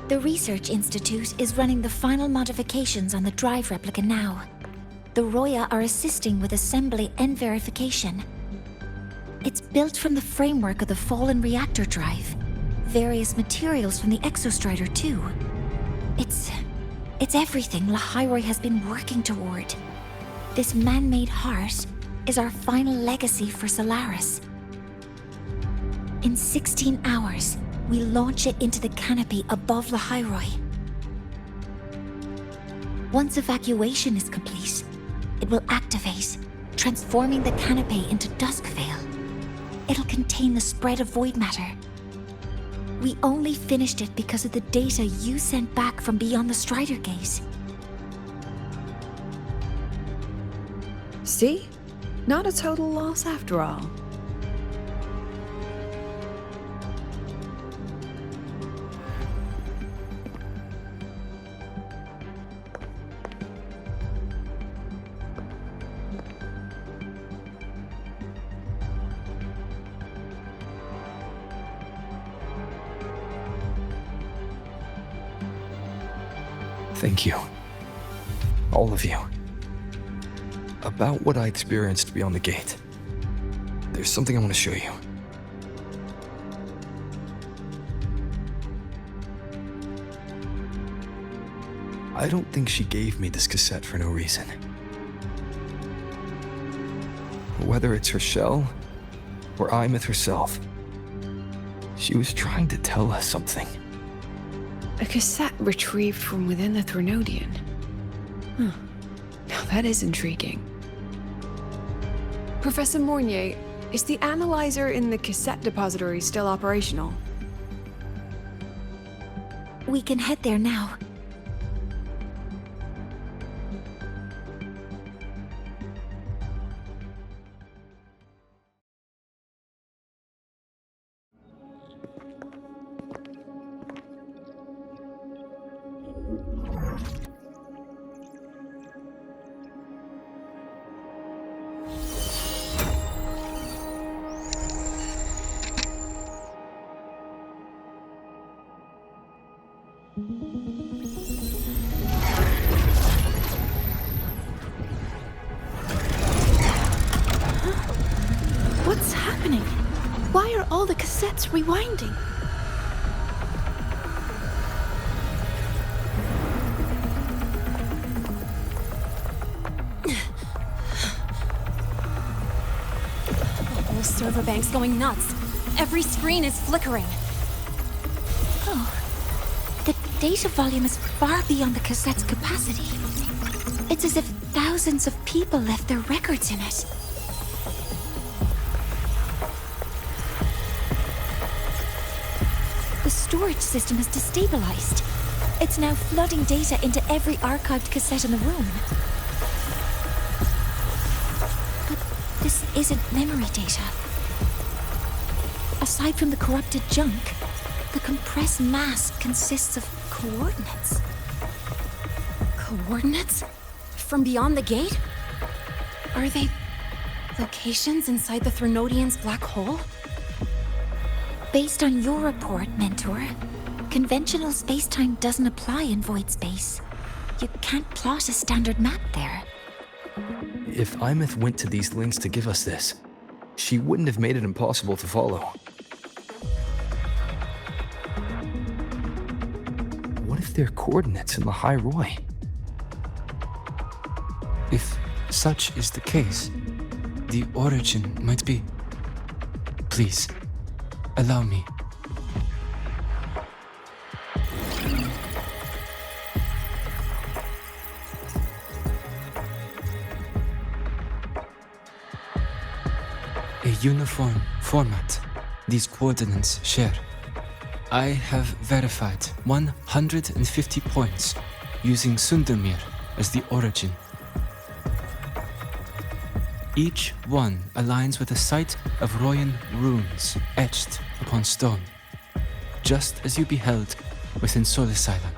The Research Institute is running the final modifications on the drive replica now. The Roya are assisting with assembly and verification. It's built from the framework of the fallen reactor drive. Various materials from the Exostrider, too. It's everything Lahairoi has been working toward. This man-made heart is our final legacy for Solaris. In 16 hours, we launch it into the canopy above Lahairoi. Once evacuation is complete, it will activate, transforming the canopy into Duskvale. It'll contain the spread of void matter. We only finished it because of the data you sent back from beyond the Strider Gate. See? Not a total loss after all. Thank you. All of you. About what I experienced beyond the gate. There's something I want to show you. I don't think she gave me this cassette for no reason. Whether it's her shell, or Imeth herself, she was trying to tell us something. A cassette retrieved from within the Threnodian. Huh. Now that is intriguing. Professor Mournier, is the analyzer in the cassette depository still operational? We can head there now. What's happening? Why are all the cassettes rewinding? The whole server bank's going nuts. Every screen is flickering. Oh. The data volume is far beyond the cassette's capacity. It's as if thousands of people left their records in it. The storage system is destabilized. It's now flooding data into every archived cassette in the room. But this isn't memory data. Aside from the corrupted junk, the compressed mass consists of coordinates. Coordinates? From beyond the gate? Are they locations inside the Threnodian's black hole? Based on your report, Mentor, conventional spacetime doesn't apply in void space. You can't plot a standard map there. If Imeth went to these links to give us this, she wouldn't have made it impossible to follow. What if they're coordinates in the High Roy? If such is the case, the origin might be... Please, allow me. A uniform format these coordinates share. I have verified 150 points using Sundermere as the origin. Each one aligns with a site of Royan runes etched upon stone, just as you beheld within Solis Island.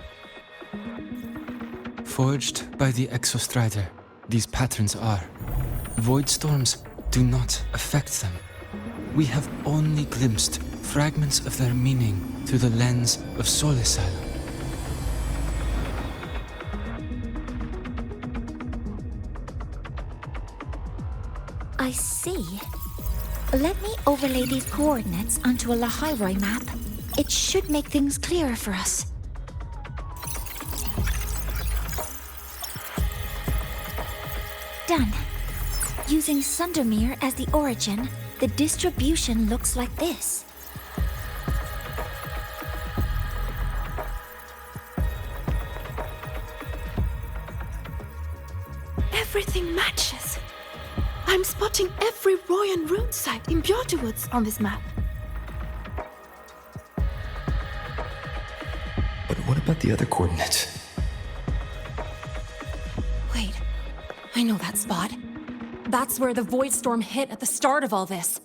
Forged by the Exostrider, these patterns are. Void storms do not affect them. We have only glimpsed fragments of their meaning through the lens of Solis Island. I see. Let me overlay these coordinates onto a Lahairoi map. It should make things clearer for us. Done. Using Sundermere as the origin, the distribution looks like this. Everything matches. I'm spotting every Royan rune site in Bjortewoods on this map. But what about the other coordinates? Wait, I know that spot. That's where the void storm hit at the start of all this.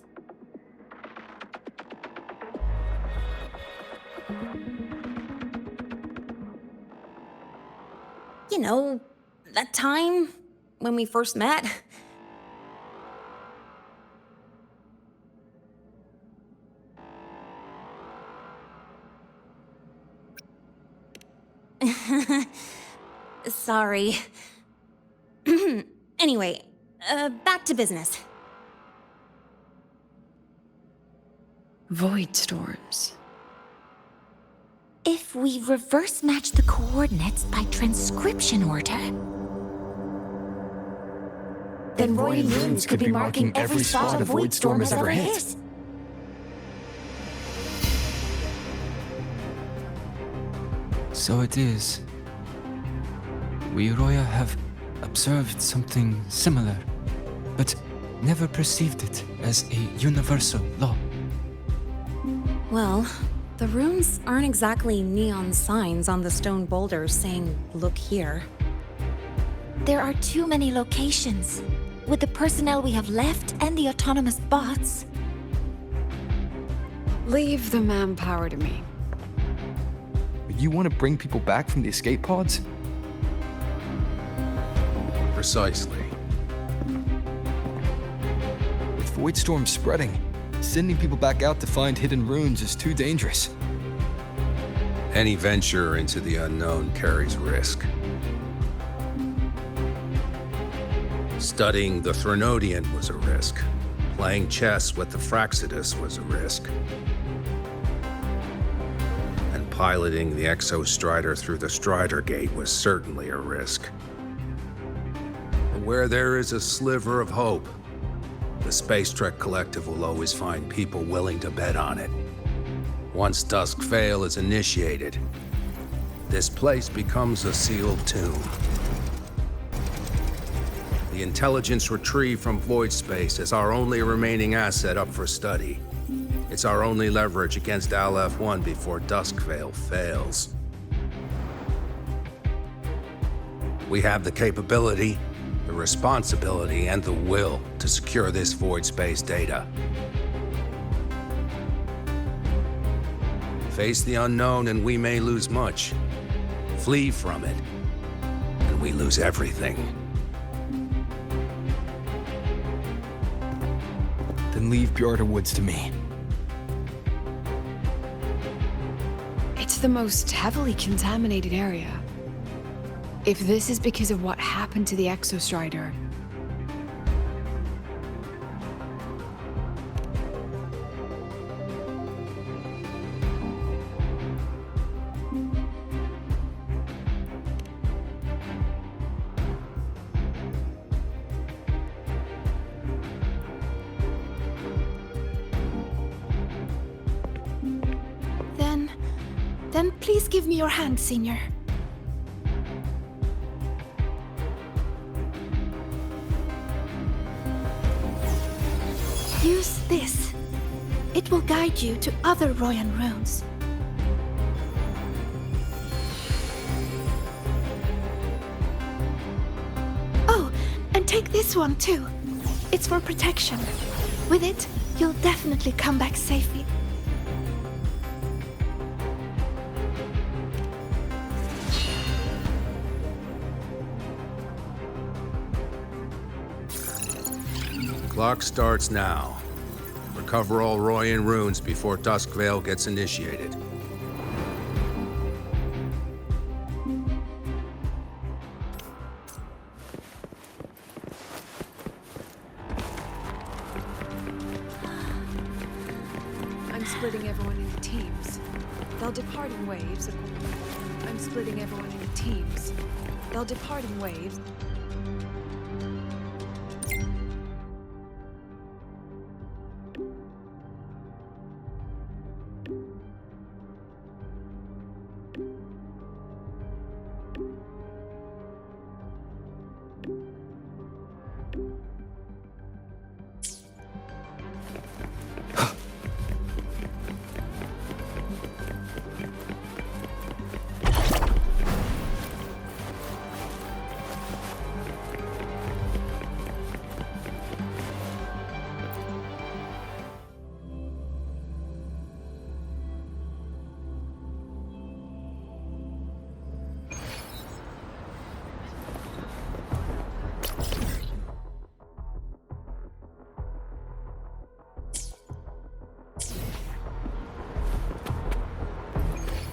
You know, that time when we first met. Sorry. Anyway, back to business. Void storms. If we reverse match the coordinates by transcription order, then Royan runes could be marking every spot a void storm has ever hit. So it is. We Roya have observed something similar, but never perceived it as a universal law. Well, the runes aren't exactly neon signs on the stone boulders saying, "Look here." There are too many locations. With the personnel we have left and the autonomous bots. Leave the manpower to me. You want to bring people back from the escape pods? Precisely. With void storms spreading, sending people back out to find hidden runes is too dangerous. Any venture into the unknown carries risk. Studying the Threnodian was a risk. Playing chess with the Fraxidus was a risk. And piloting the Exostrider through the Strider Gate was certainly a risk. But where there is a sliver of hope, the Space Trek Collective will always find people willing to bet on it. Once Dusk Vale is initiated, this place becomes a sealed tomb. The intelligence retrieved from void space is our only remaining asset up for study. It's our only leverage against LF1 before Dusk Vale fails. We have the capability, the responsibility, and the will to secure this void space data. Face the unknown and we may lose much. Flee from it, and we lose everything. Then leave Bjarta Woods to me. It's the most heavily contaminated area. If this is because of what happened to the Exostrider, Then please give me your hand, Senior. Use this. It will guide you to other Royan runes. Oh, and take this one too. It's for protection. With it, you'll definitely come back safely. Clock starts now. Recover all Royan runes before Duskvale gets initiated. I'm splitting everyone into teams. They'll depart in waves. I'm splitting everyone into teams. They'll depart in waves.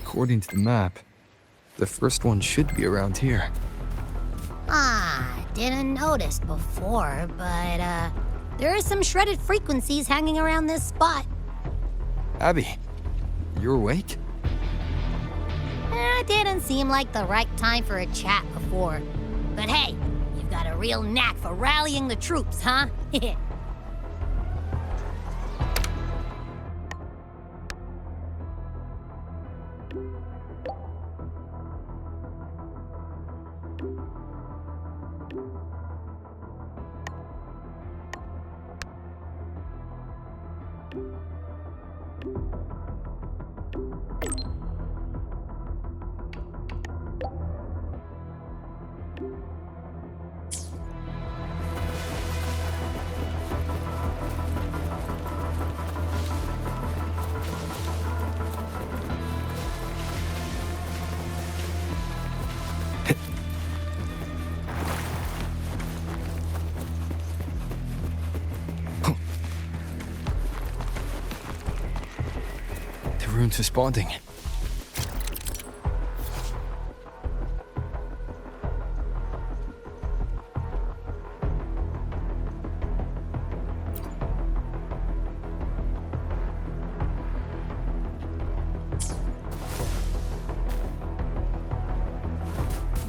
According to the map, the first one should be around here. Didn't notice before, but, there are some shredded frequencies hanging around this spot. Abby, you awake? Didn't seem like the right time for a chat before. But hey, you've got a real knack for rallying the troops, huh? Runes responding.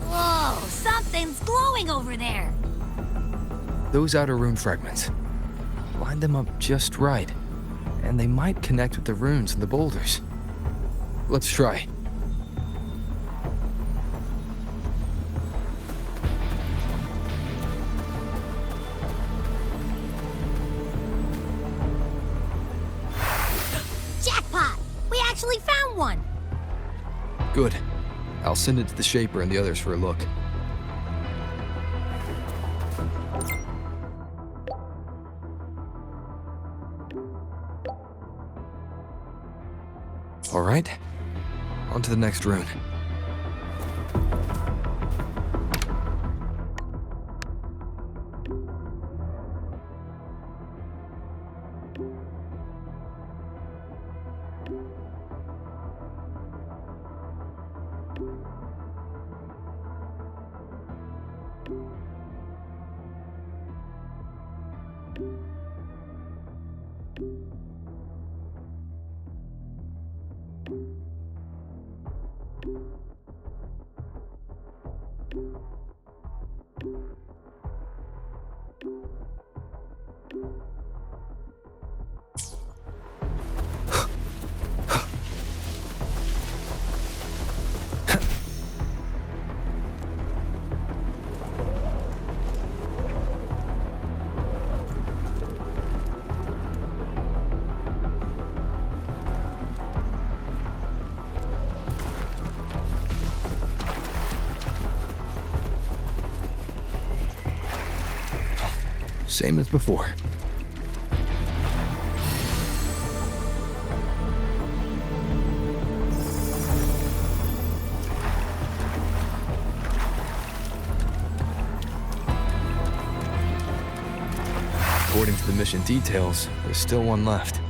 Whoa, something's glowing over there. Those outer rune fragments. Line them up just right, and they might connect with the runes and the boulders. Let's try. Jackpot! We actually found one! Good. I'll send it to the Shaper and the others for a look. All right, on to the next rune. Same as before. According to the mission details, there's still one left.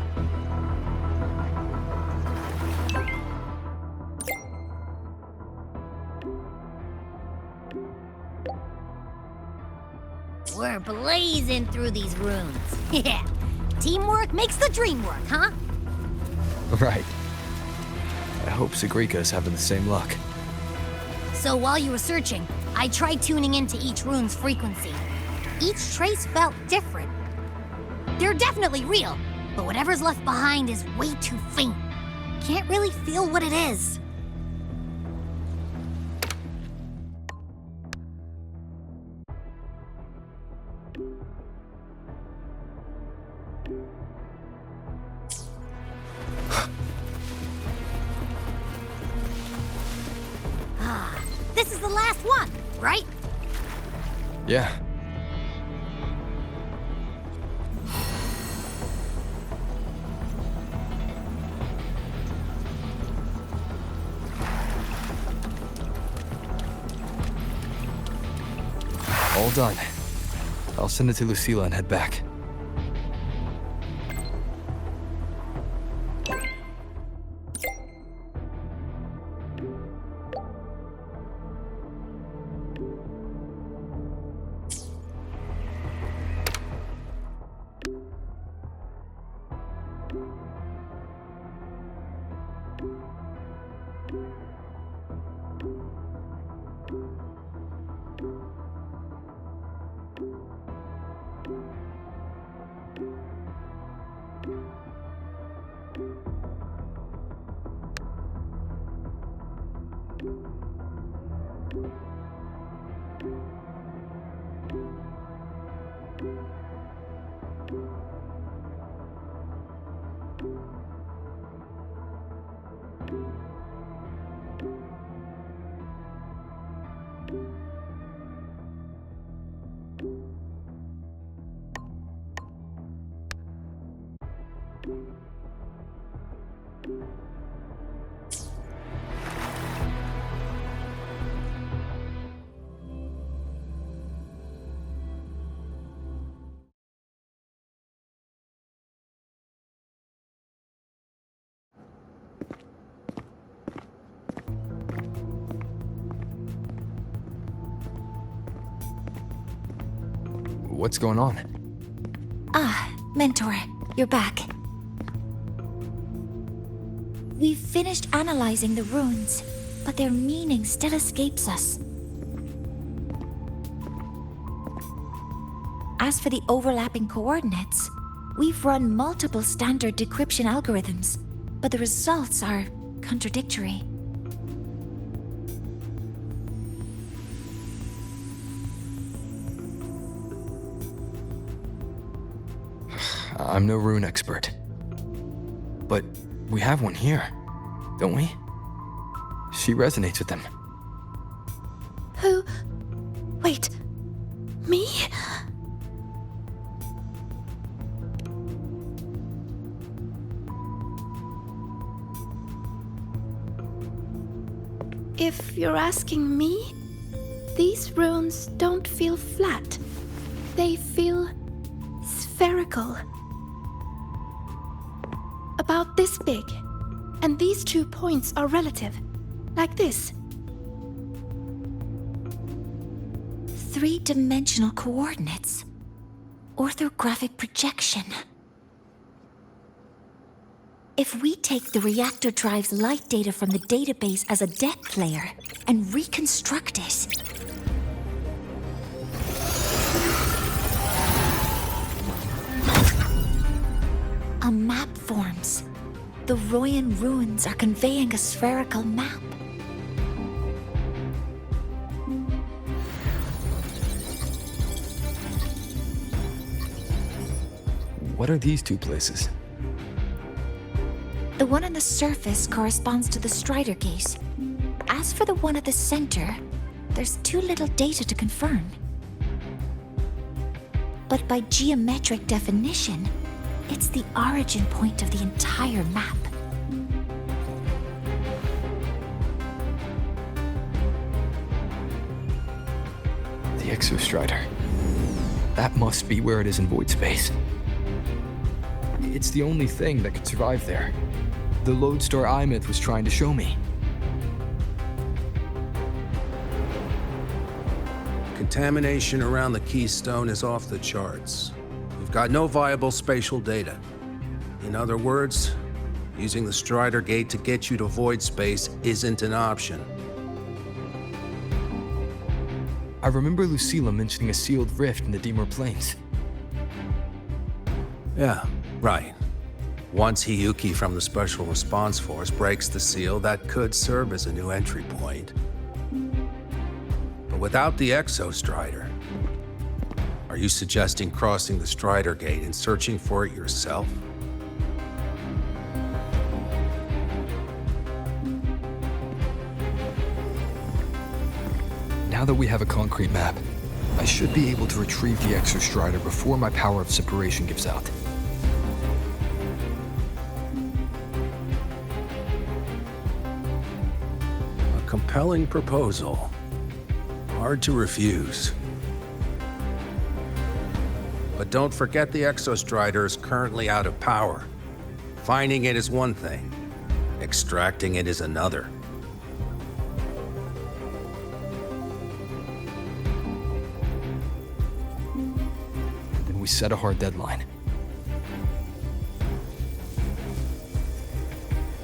We're blazing through these runes. Yeah. Teamwork makes the dream work, huh? Right. I hope Sigrika's having the same luck. So while you were searching, I tried tuning into each rune's frequency. Each trace felt different. They're definitely real, but whatever's left behind is way too faint. Can't really feel what it is. This is the last one, right? Yeah. All done. I'll send it to Lucilla and head back. What's going on? Ah, Mentor, you're back. We've finished analyzing the runes, but their meaning still escapes us. As for the overlapping coordinates, we've run multiple standard decryption algorithms, but the results are contradictory. I'm no rune expert. But we have one here, don't we? She resonates with them. Who? Wait. Me? If you're asking me, these runes don't feel flat. They feel spherical. About this big. And these 2 points are relative. Like this. 3-dimensional coordinates. Orthographic projection. If we take the reactor drive's light data from the database as a depth layer and reconstruct it, a map forms. The Royan ruins are conveying a spherical map. What are these two places? The one on the surface corresponds to the Strider Gate. As for the one at the center, there's too little data to confirm. But by geometric definition, it's the origin point of the entire map. The Exostrider. That must be where it is in void space. It's the only thing that could survive there. The Lodestar Eye-Myth was trying to show me. Contamination around the keystone is off the charts. We've got no viable spatial data. In other words, using the Strider Gate to get you to void space isn't an option. I remember Lucilla mentioning a sealed rift in the Dimmr plains. Yeah, right. Once Hiyuki from the Special Response Force breaks the seal, that could serve as a new entry point. But without the Exostrider, are you suggesting crossing the Strider Gate and searching for it yourself? Now that we have a concrete map, I should be able to retrieve the Exostrider before my power of separation gives out. A compelling proposal. Hard to refuse. But don't forget the Exostrider is currently out of power. Finding it is one thing. Extracting it is another. We set a hard deadline.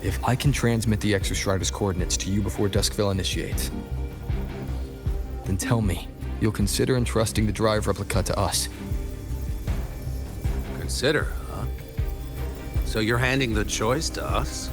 If I can transmit the Exostrider's coordinates to you before Duskville initiates, then tell me you'll consider entrusting the drive replica to us. Consider, huh? So you're handing the choice to us?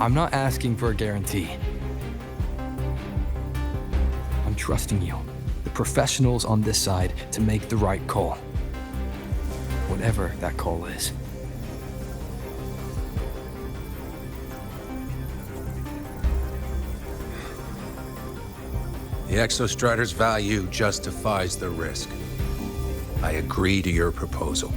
I'm not asking for a guarantee. I'm trusting you, the professionals on this side, to make the right call. Whatever that call is. The Exostrider's value justifies the risk. I agree to your proposal.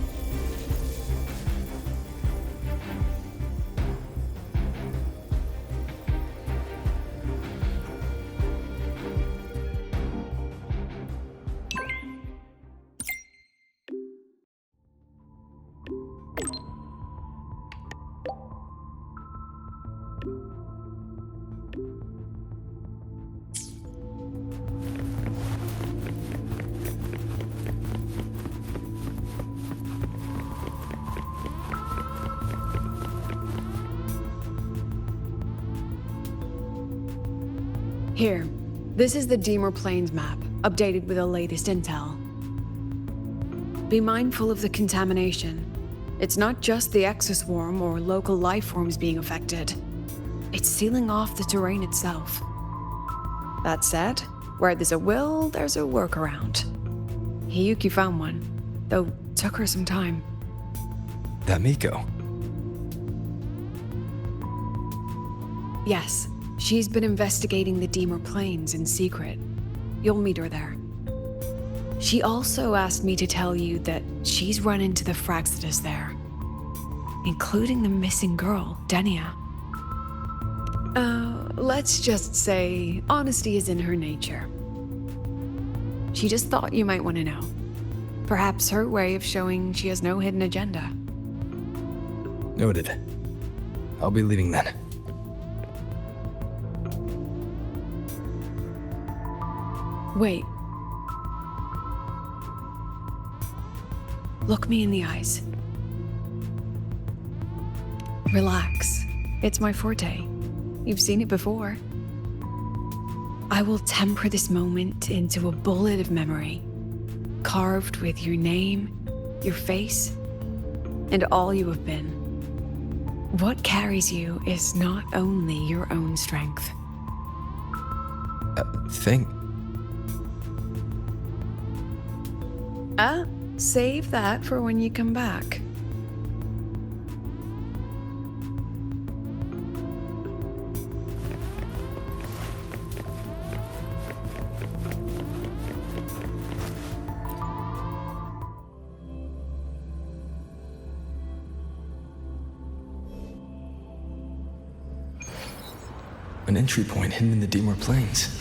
Here, this is the Dimmr Plains map, updated with the latest intel. Be mindful of the contamination. It's not just the exoswarm or local life forms being affected. It's sealing off the terrain itself. That said, where there's a will, there's a workaround. Hiyuki found one, though took her some time. That Miko. Yes, she's been investigating the Dimmr Plains in secret. You'll meet her there. She also asked me to tell you that she's run into the Fraxidus there, including the missing girl, Denia. Let's just say honesty is in her nature. She just thought you might want to know. Perhaps her way of showing she has no hidden agenda. Noted. I'll be leaving then. Wait. Look me in the eyes. Relax. It's my forte. You've seen it before. I will temper this moment into a bullet of memory, carved with your name, your face, and all you have been. What carries you is not only your own strength. Save that for when you come back. An entry point hidden in the Dimmr Plains.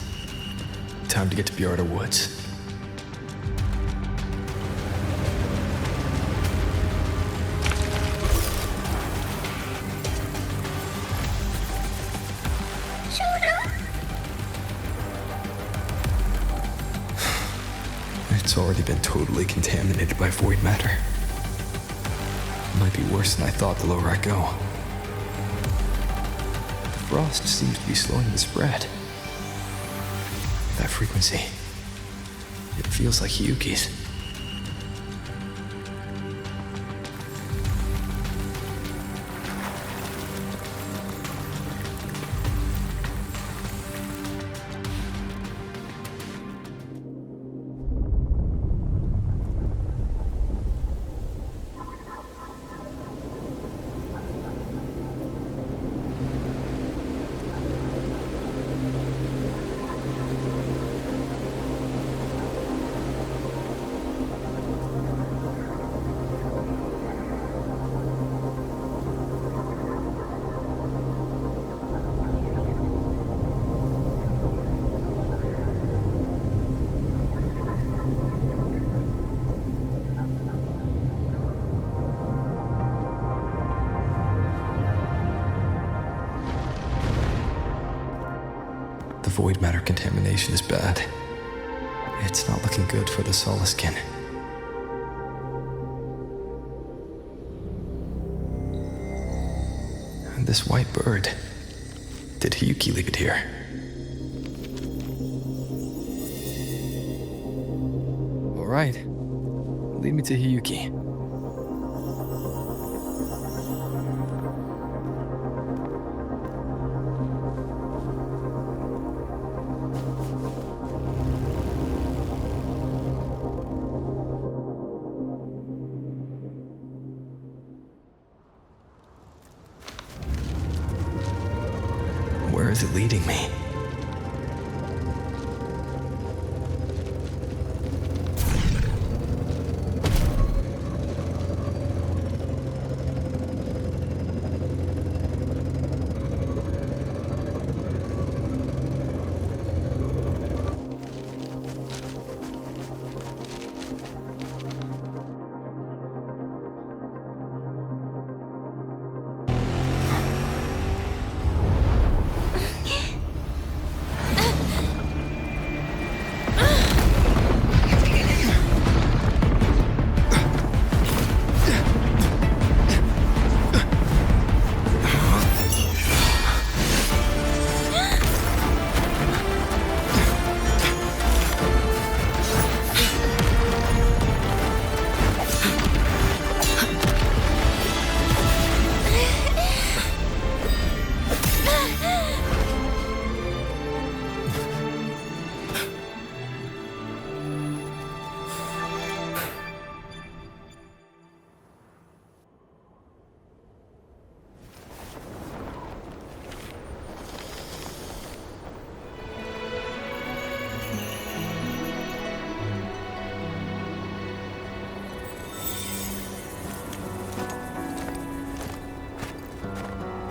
Time to get to Bjarda Woods. It's already been totally contaminated by void matter. It might be worse than I thought the lower I go. The frost seems to be slowing the spread. That frequency, it feels like Hiyuki's. The void matter contamination is bad. It's not looking good for the Soliskin. And this white bird. Did Hiyuki leave it here? All right. Lead me to Hiyuki. Where is it leading me?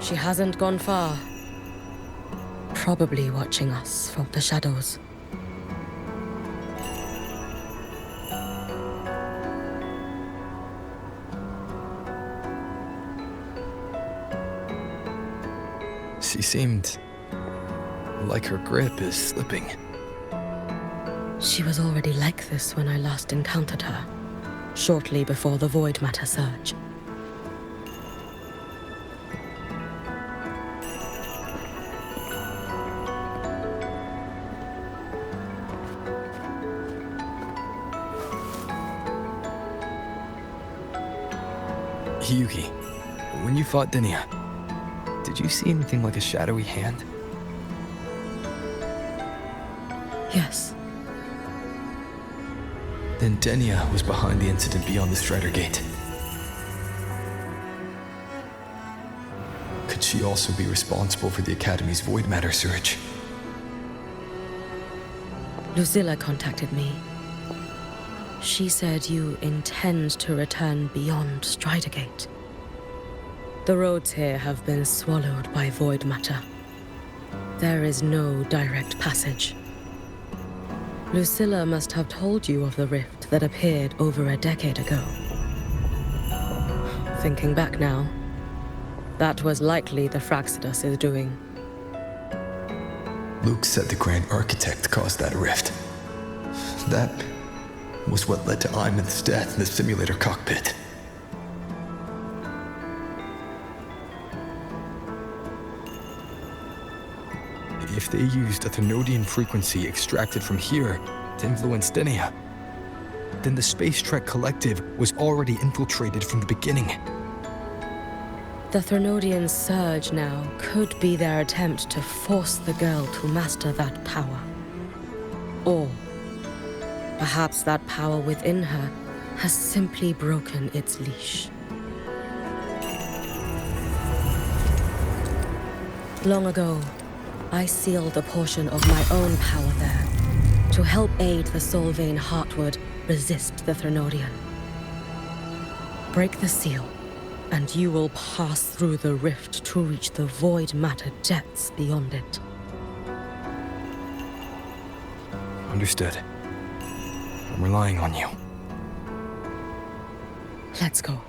She hasn't gone far. Probably watching us from the shadows. She seemed like her grip is slipping. She was already like this when I last encountered her, shortly before the void matter surge. Hiyuki, when you fought Dimmr, did you see anything like a shadowy hand? Yes. Then Dimmr was behind the incident beyond the Strider Gate. Could she also be responsible for the Academy's void matter surge? Lucilla contacted me. She said you intend to return beyond Strider Gate. The roads here have been swallowed by void matter. There is no direct passage. Lucilla must have told you of the rift that appeared over a decade ago. Thinking back now, that was likely the Fraxidus' doing. Luke said the Grand Architect caused that rift. That was what led to Iman's death in the simulator cockpit. If they used a Thenodian frequency extracted from here to influence Dimmr, then the Space Trek Collective was already infiltrated from the beginning. The Thenodian surge now could be their attempt to force the girl to master that power. Or perhaps that power within her has simply broken its leash. Long ago, I sealed a portion of my own power there to help aid the Solvane Heartwood resist the Thenodian. Break the seal, and you will pass through the rift to reach the void matter depths beyond it. Understood. I'm relying on you. Let's go.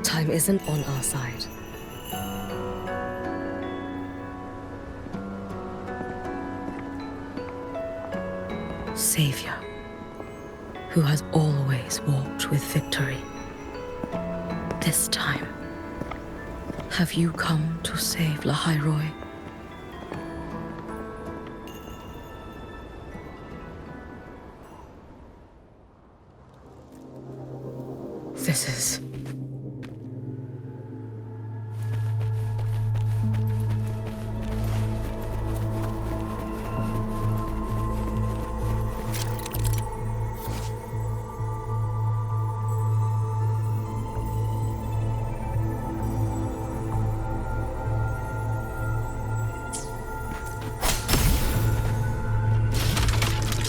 Time isn't on our side. Savior, who has always walked with victory. This time, have you come to save Lahairoi? This is...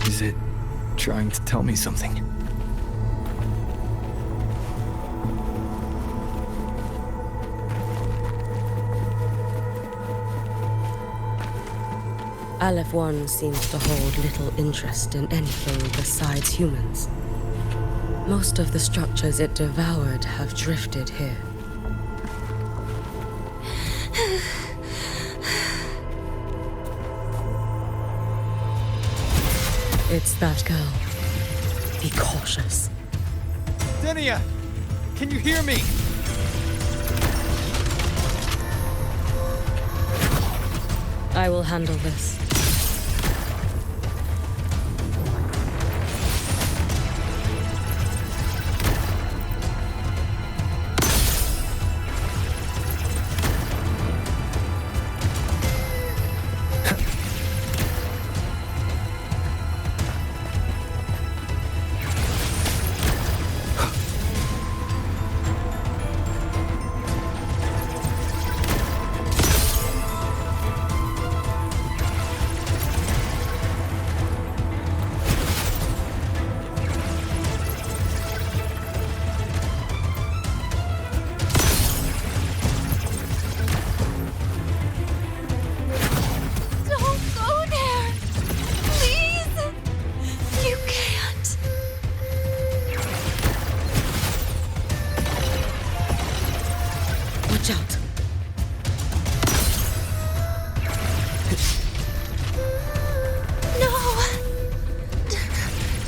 Is it trying to tell me something? Aleph 1 seems to hold little interest in anything besides humans. Most of the structures it devoured have drifted here. It's that girl. Be cautious. Dimmr! Can you hear me? I will handle this.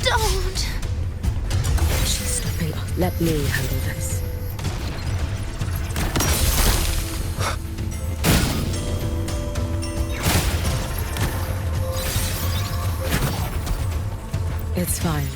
Don't! She's slipping off. Let me handle this. It's fine.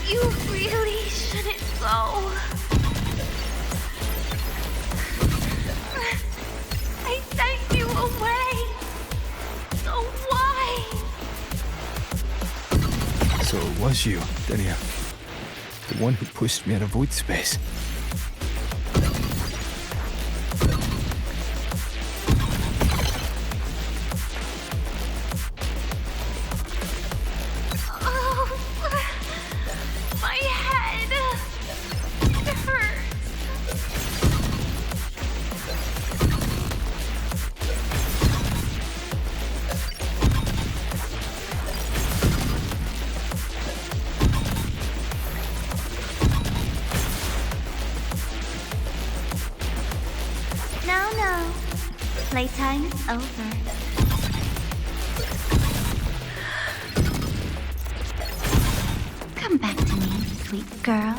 You really shouldn't go. I sent you away. So why? So it was you, Dimmr. The one who pushed me out of void space. No. Playtime is over. Come back to me, sweet girl.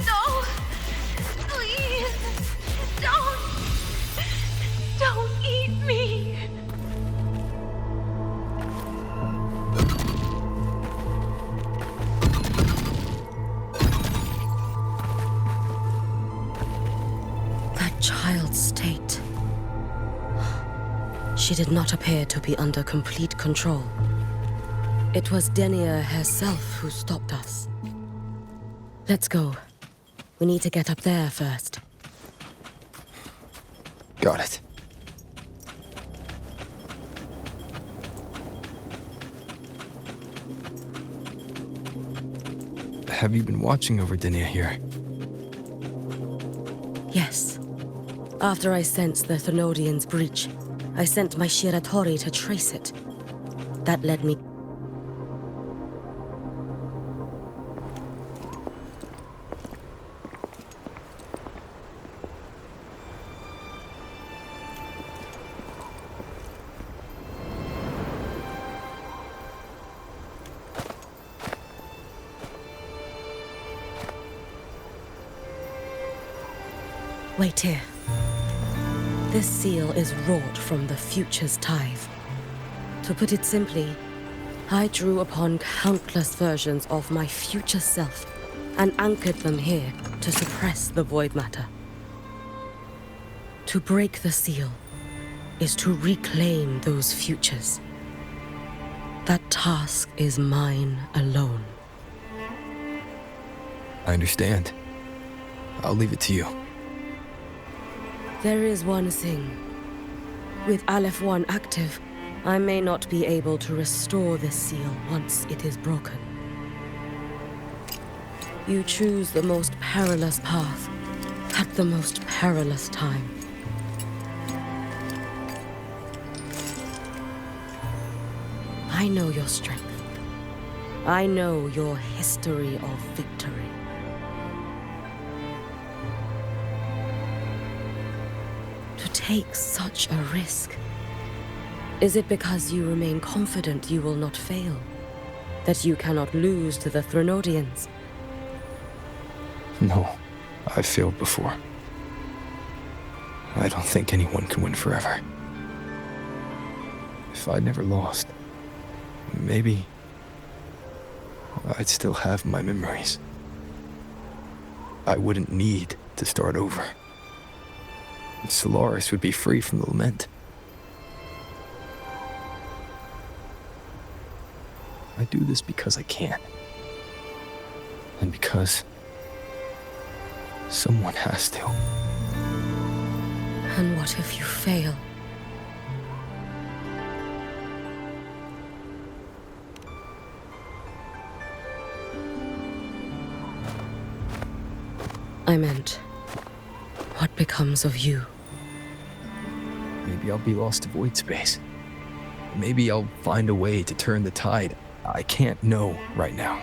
No! Please! Don't eat me! Child's state. She did not appear to be under complete control. It was Dimmr herself who stopped us. Let's go. We need to get up there first. Got it. Have you been watching over Dimmr here? Yes. After I sensed the Thenodian's breach, I sent my Shiratori to trace it. That led me... Wait here. This seal is wrought from the future's tithe. To put it simply, I drew upon countless versions of my future self and anchored them here to suppress the void matter. To break the seal is to reclaim those futures. That task is mine alone. I understand. I'll leave it to you. There is one thing. With Aleph 1 active, I may not be able to restore this seal once it is broken. You choose the most perilous path at the most perilous time. I know your strength. I know your history of victory. Take such a risk? Is it because you remain confident you will not fail? That you cannot lose to the Thenodians? No, I've failed before. I don't think anyone can win forever. If I'd never lost, maybe I'd still have my memories. I wouldn't need to start over. Solaris would be free from the lament. I do this because I can. And because someone has to. And what if you fail? I meant, what becomes of you? Maybe I'll be lost to void space. Maybe I'll find a way to turn the tide. I can't know right now.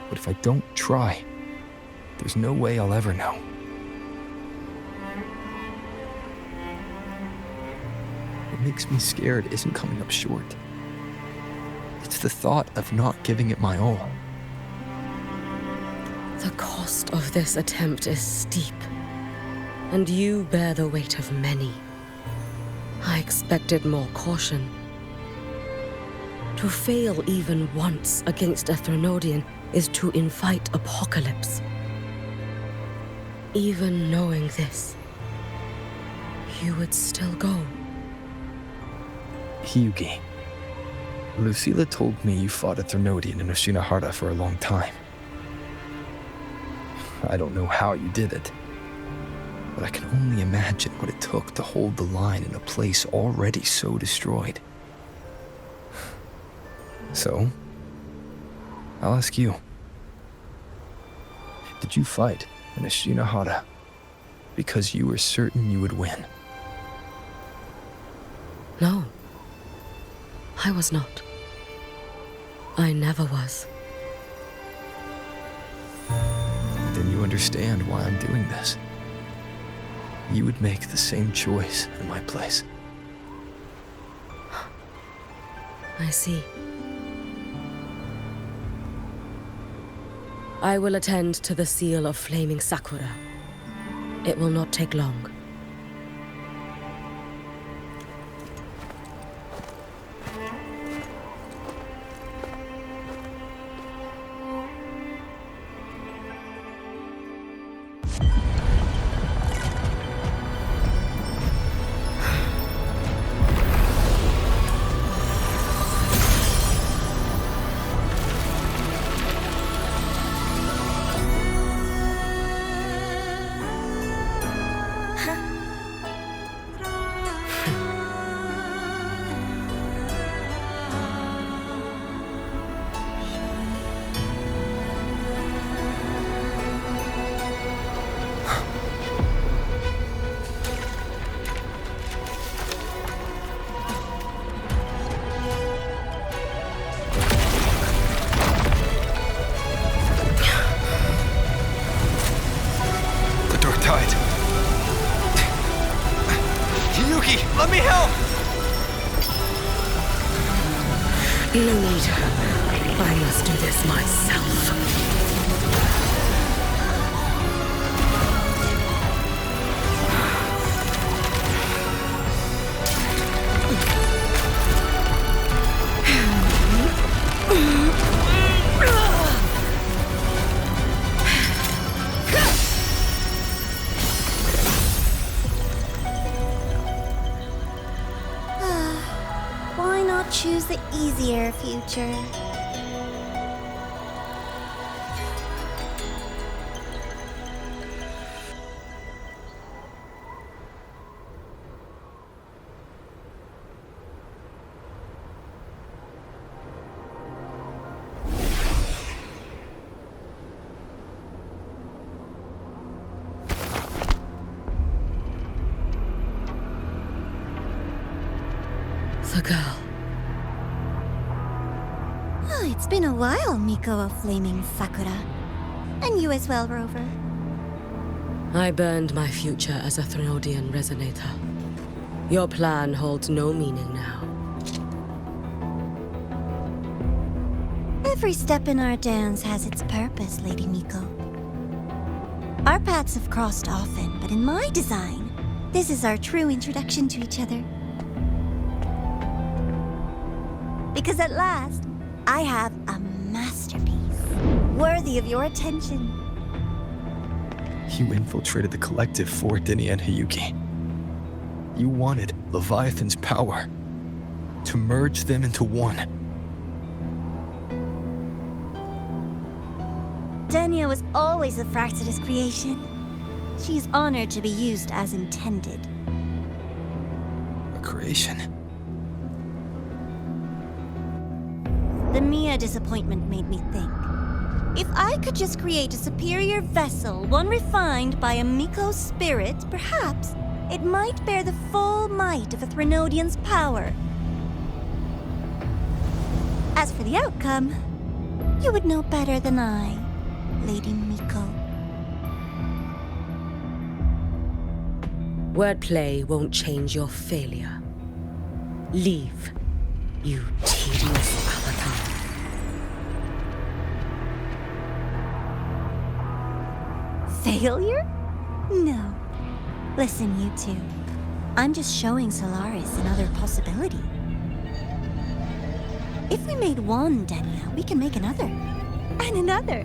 But if I don't try, there's no way I'll ever know. What makes me scared isn't coming up short. It's the thought of not giving it my all. The cost of this attempt is steep, and you bear the weight of many. I expected more caution. To fail even once against a Threnodian is to invite apocalypse. Even knowing this, you would still go. Hiyuki, Lucilla told me you fought a Threnodian in Oshinahara for a long time. I don't know how you did it, but I can only imagine what it took to hold the line in a place already so destroyed. So, I'll ask you. Did you fight in Oshinahara because you were certain you would win? No, I was not. I never was. Then you understand why I'm doing this. You would make the same choice in my place. I see. I will attend to the seal of flaming Sakura. It will not take long. Hiyuki, let me help! No need. I must do this myself. Why not choose the easier future? The girl. Oh, it's been a while, Miko of Flaming Sakura. And you as well, Rover. I burned my future as a Threnodian resonator. Your plan holds no meaning now. Every step in our dance has its purpose, Lady Miko. Our paths have crossed often, but in my design, this is our true introduction to each other. Because at last, I have a masterpiece, worthy of your attention. You infiltrated the Collective for Dimmr and Hiyuki. You wanted Leviathan's power, to merge them into one. Dimmr was always a Fraxidus creation. She is honored to be used as intended. A creation? The Mia disappointment made me think. If I could just create a superior vessel, one refined by a Miko's spirit, perhaps it might bear the full might of a Threnodian's power. As for the outcome, you would know better than I, Lady Miko. Wordplay won't change your failure. Leave, you tedious avatar. Failure? No. Listen, you two. I'm just showing Solaris another possibility. If we made one Dimmr, we can make another. And another.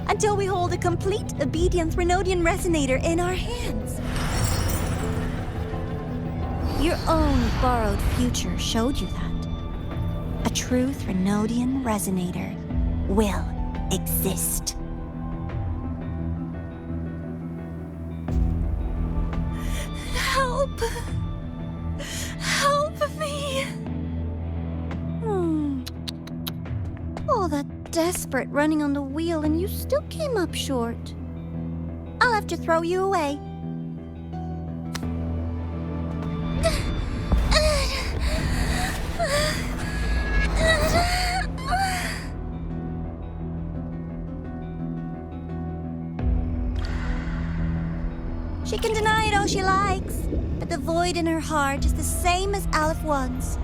Until we hold a complete obedient Threnodian resonator in our hands. Your own borrowed future showed you that. A true Threnodian resonator will exist. Help! Help me! All that desperate running on the wheel and you still came up short. I'll have to throw you away. She can deny it all she likes, but the void in her heart is the same as Aleph One's.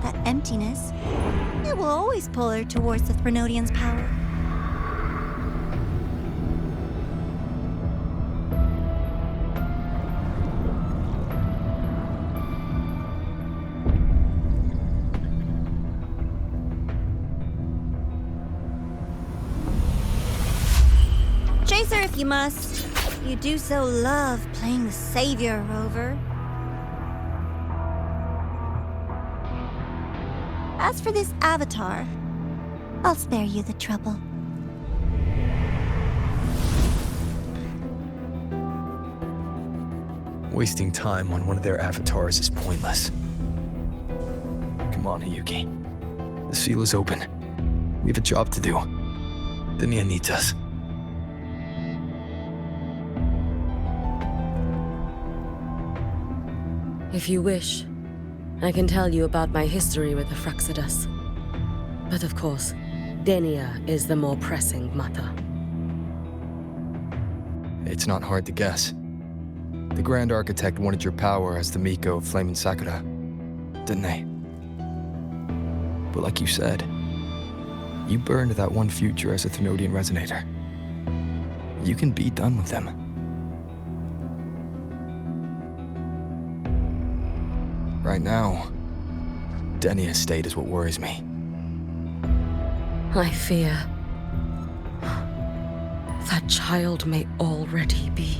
That emptiness, it will always pull her towards the Threnodian's power. Chase her if you must. You do so love playing the savior, Rover. As for this avatar, I'll spare you the trouble. Wasting time on one of their avatars is pointless. Come on, Hiyuki. The seal is open. We have a job to do. Dimmr needs us. If you wish, I can tell you about my history with the Fraxidus. But of course, Dimmr is the more pressing matter. It's not hard to guess. The Grand Architect wanted your power as the Miko of Flame and Sakura, didn't they? But like you said, you burned that one future as a Threnodian resonator. You can be done with them. Right now, Dimmr's state is what worries me. I fear that child may already be.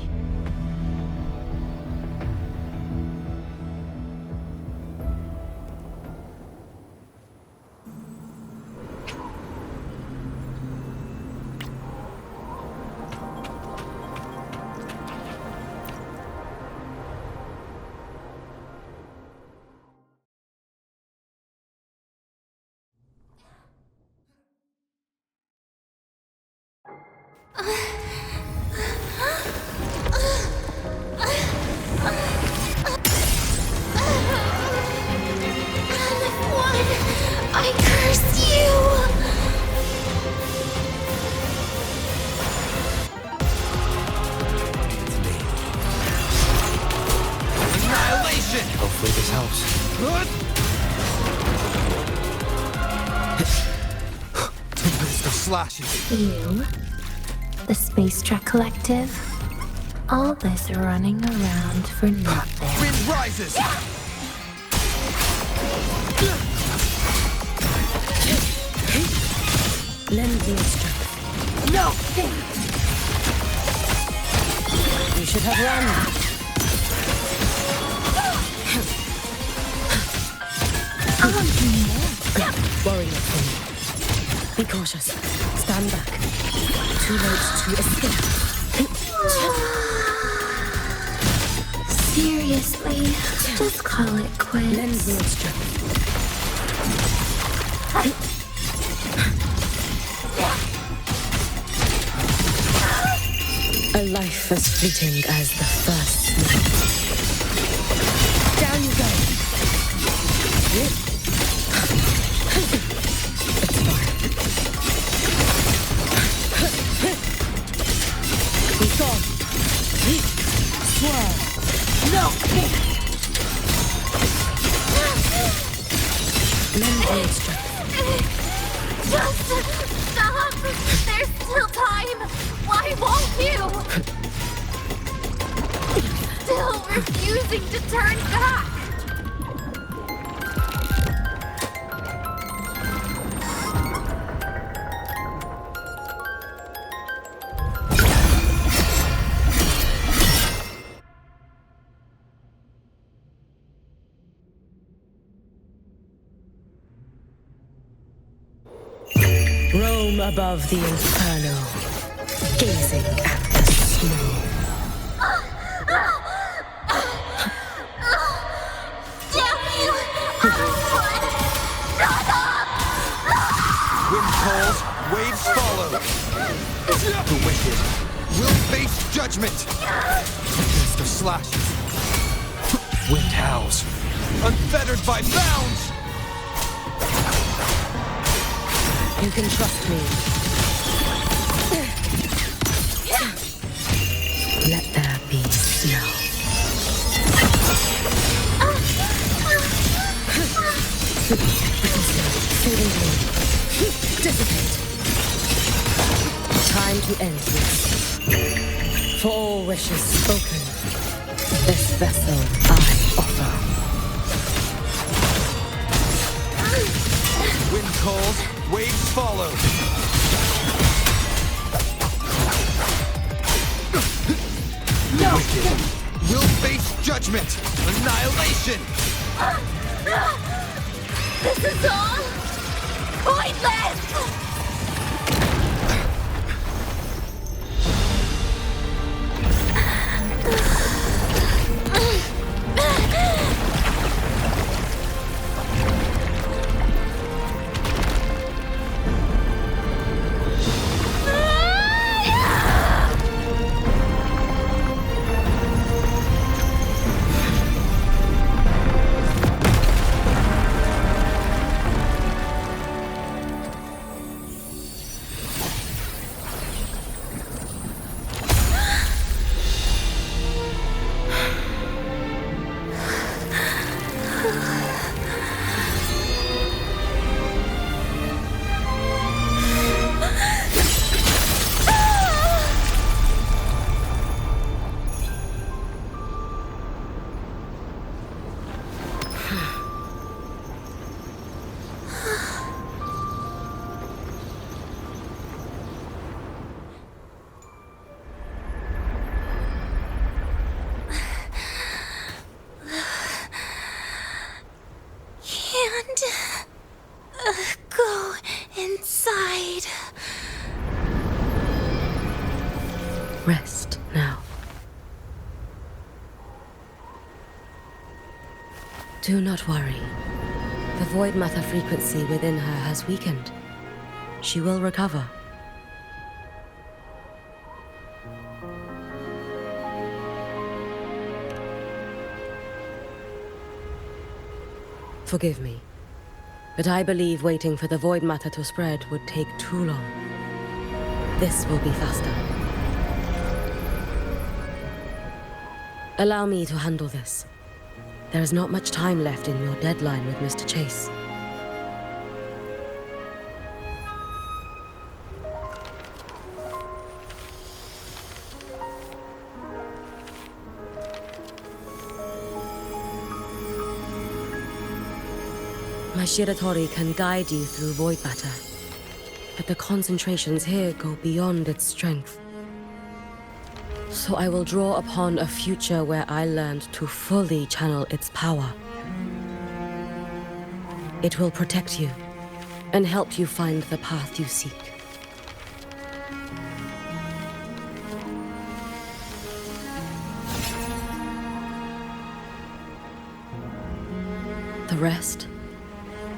I curse you! Annihilation! Hopefully this helps. The slashes. You, the Space Trek Collective, All this running around for nothing. Wind rises! Lend me strength. No! You should have run. Worry not for me. Be cautious. Stand back. Too late to escape. Seriously, just call it quits. Lend me your strength. A life as fleeting as the first snow. Down you go. It's fine. He's gone. Swirl. No! Lend me your strength. Just stop! There's still time! Why won't you? Still refusing to turn back! Roam above the inferno, gazing at the snow. Damn you! Shut up! Wind calls, waves follow. The wicked will face judgment. Tempest of slashes. Wind howls, unfettered by bounds. You can trust me. Let there be snow. Fading blue. Dissipate. Time to end this. For all wishes spoken, this vessel I offer. Wind calls, waves follow. The wicked will face judgment, annihilation. This is all pointless! Go inside. Rest now. Do not worry. The void matter frequency within her has weakened. She will recover. Forgive me, but I believe waiting for the void matter to spread would take too long. This will be faster. Allow me to handle this. There is not much time left in your deadline with Mr. Chase. Shiratori can guide you through void matter, but the concentrations here go beyond its strength. So I will draw upon a future where I learned to fully channel its power. It will protect you and help you find the path you seek. The rest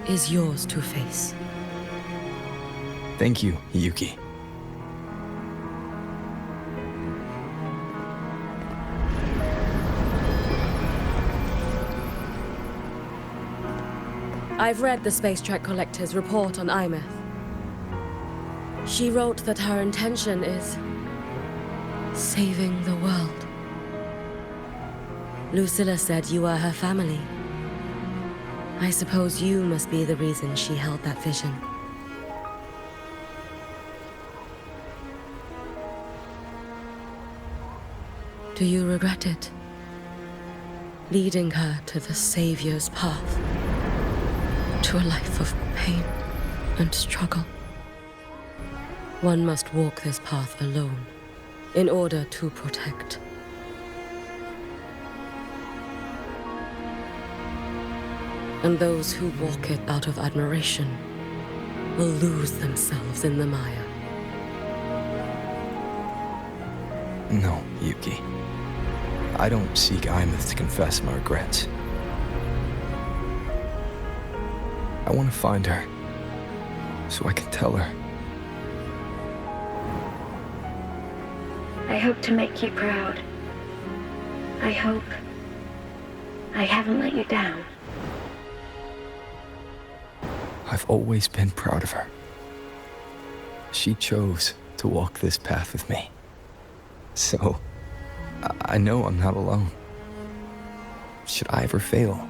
is yours to face. Thank you, Hiyuki. I've read the Space Track Collector's report on Imeth. She wrote that her intention is saving the world. Lucilla said you are her family. I suppose you must be the reason she held that vision. Do you regret it? Leading her to the Savior's path? To a life of pain and struggle? One must walk this path alone in order to protect. And those who walk it out of admiration will lose themselves in the mire. No, Yuki. I don't seek Imeth to confess my regrets. I want to find her, so I can tell her. I hope to make you proud. I hope I haven't let you down. I've always been proud of her. She chose to walk this path with me. So, I know I'm not alone. Should I ever fail,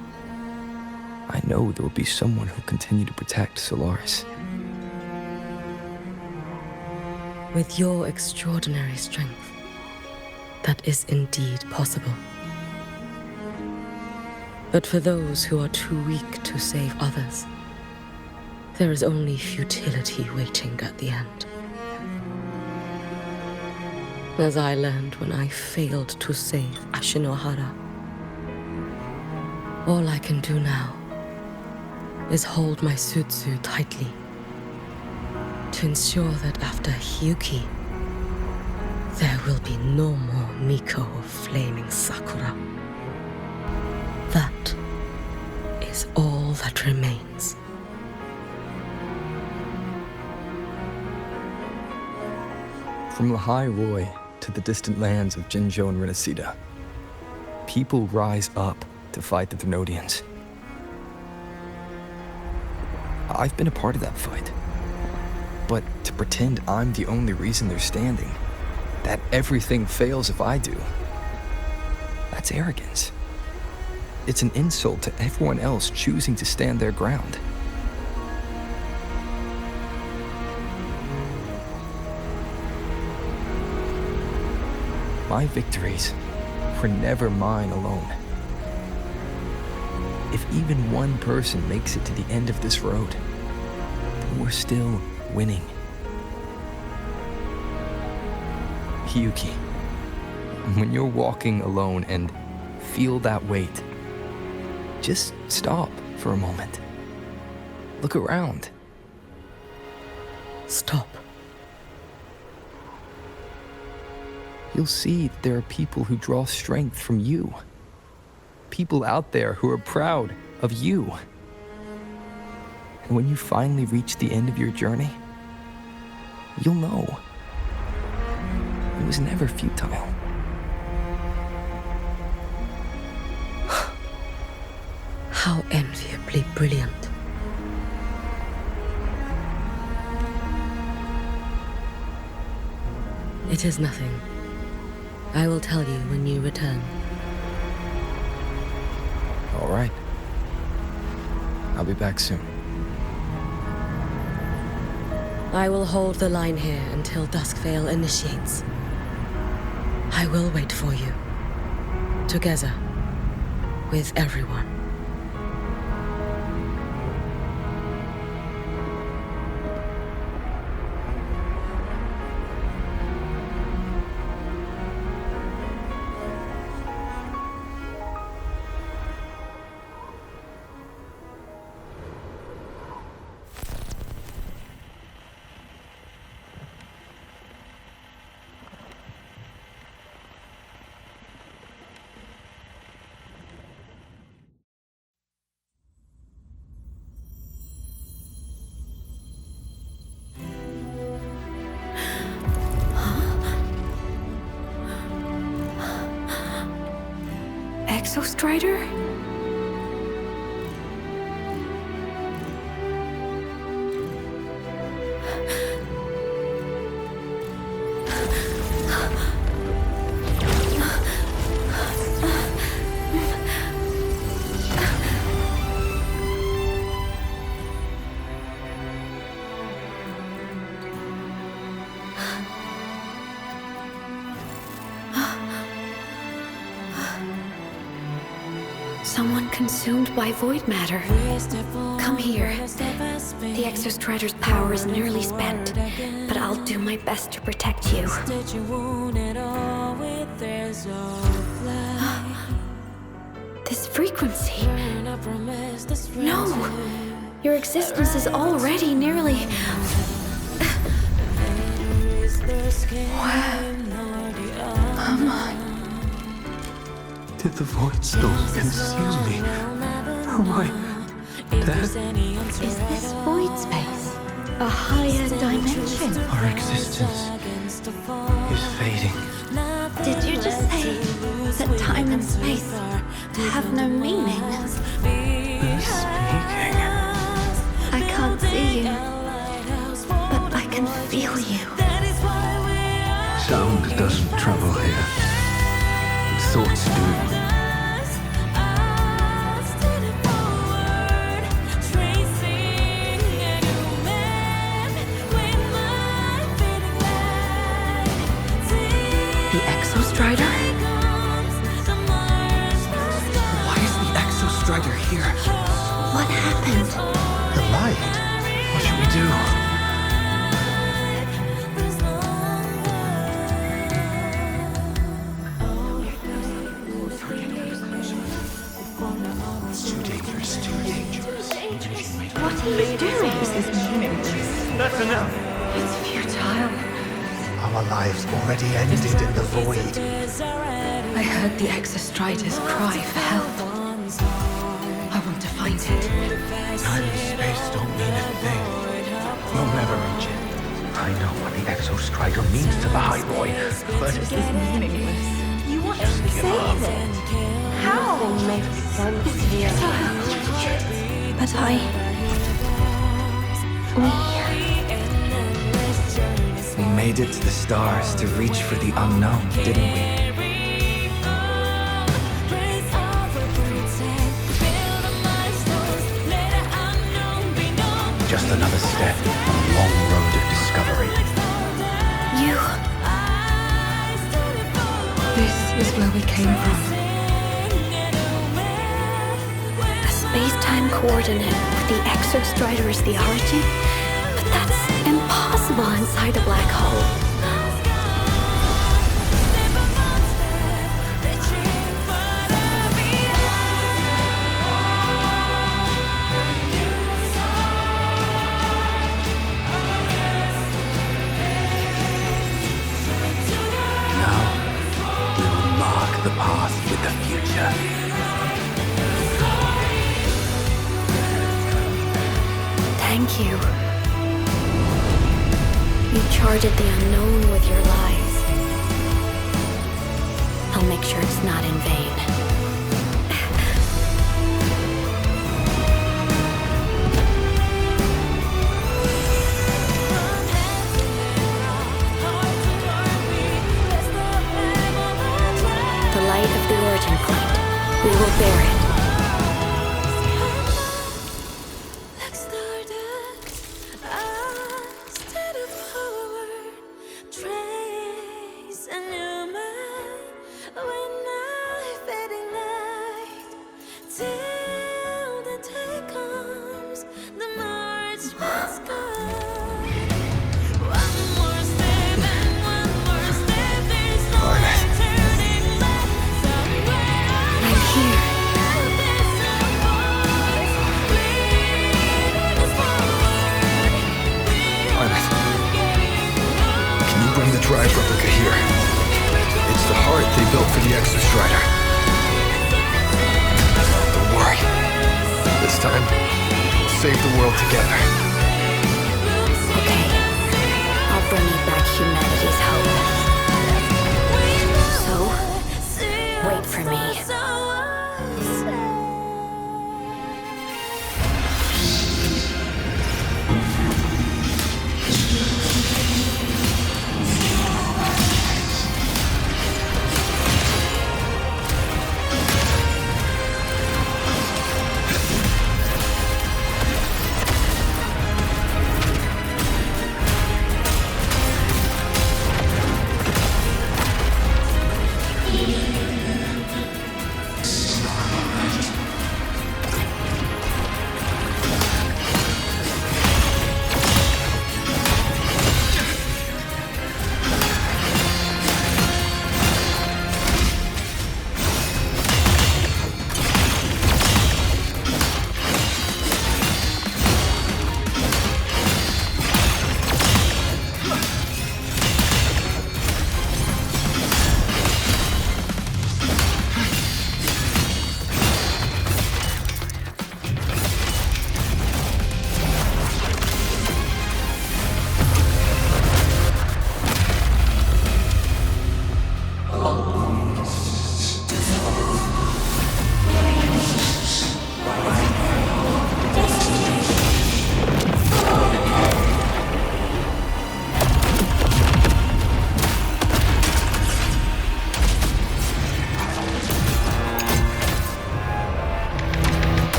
I know there will be someone who'll continue to protect Solaris. With your extraordinary strength, that is indeed possible. But for those who are too weak to save others, there is only futility waiting at the end. As I learned when I failed to save Ashinohara. All I can do now is hold my Sutsu tightly to ensure that after Hiyuki, there will be no more Miko of flaming Sakura. That is all that remains. From Lahai Roy to the distant lands of Jinzhou and Renacida, people rise up to fight the Thrunodians. I've been a part of that fight. But to pretend I'm the only reason they're standing, that everything fails if I do, that's arrogance. It's an insult to everyone else choosing to stand their ground. My victories were never mine alone. If even one person makes it to the end of this road, then we're still winning. Hiyuki, when you're walking alone and feel that weight, just stop for a moment. Look around. Stop. You'll see that there are people who draw strength from you. People out there who are proud of you. And when you finally reach the end of your journey, you'll know it was never futile. How enviably brilliant. It is nothing. I will tell you when you return. All right. I'll be back soon. I will hold the line here until Duskvale initiates. I will wait for you. Together. With everyone. Exostrider? Someone consumed by void matter. Come here. The Exostrider's power is nearly spent, but I'll do my best to protect you. This frequency. No! Your existence is already nearly... Where am I? Did the void storm consume me? Am I dead? Is this void space a higher dimension? Our existence is fading. Did you just say that time and space have no meaning? Who's speaking? I can't see you, but I can feel you. Sound doesn't travel here. Thoughts do. The Exostrider? Why is the Exostrider here? What happened? The light. What should we do? It's too dangerous, too dangerous. What are you doing? This is meaningless. That's enough. It's futile. Our lives already ended in the void. I heard the Exostrider's cry for help. I want to find it. Time and space don't mean a thing. You'll never reach it. I know what the Exostrider means to the High Boy, but this is meaningless. You want to save it? How? It's futile. But We made it to the stars to reach for the unknown, didn't we? Just another step on a long road of discovery. This is where we came from. A space-time coordinate with the Exostrider as the origin? But that's impossible inside a black hole. The path with the future. Thank you. You charted the unknown with your lives. I'll make sure it's not in vain. Of the origin point. We will bear it. Drive replica here. It's the heart they built for the Exostrider. Don't worry. This time, we'll save the world together. Okay. I'll bring you back humanity's hope. So, wait for me.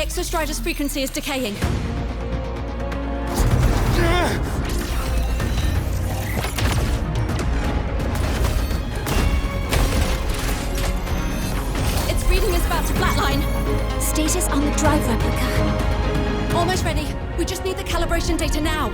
Exostrider's frequency is decaying. Its reading is about to flatline. Status on the drive replica. Almost ready. We just need the calibration data now.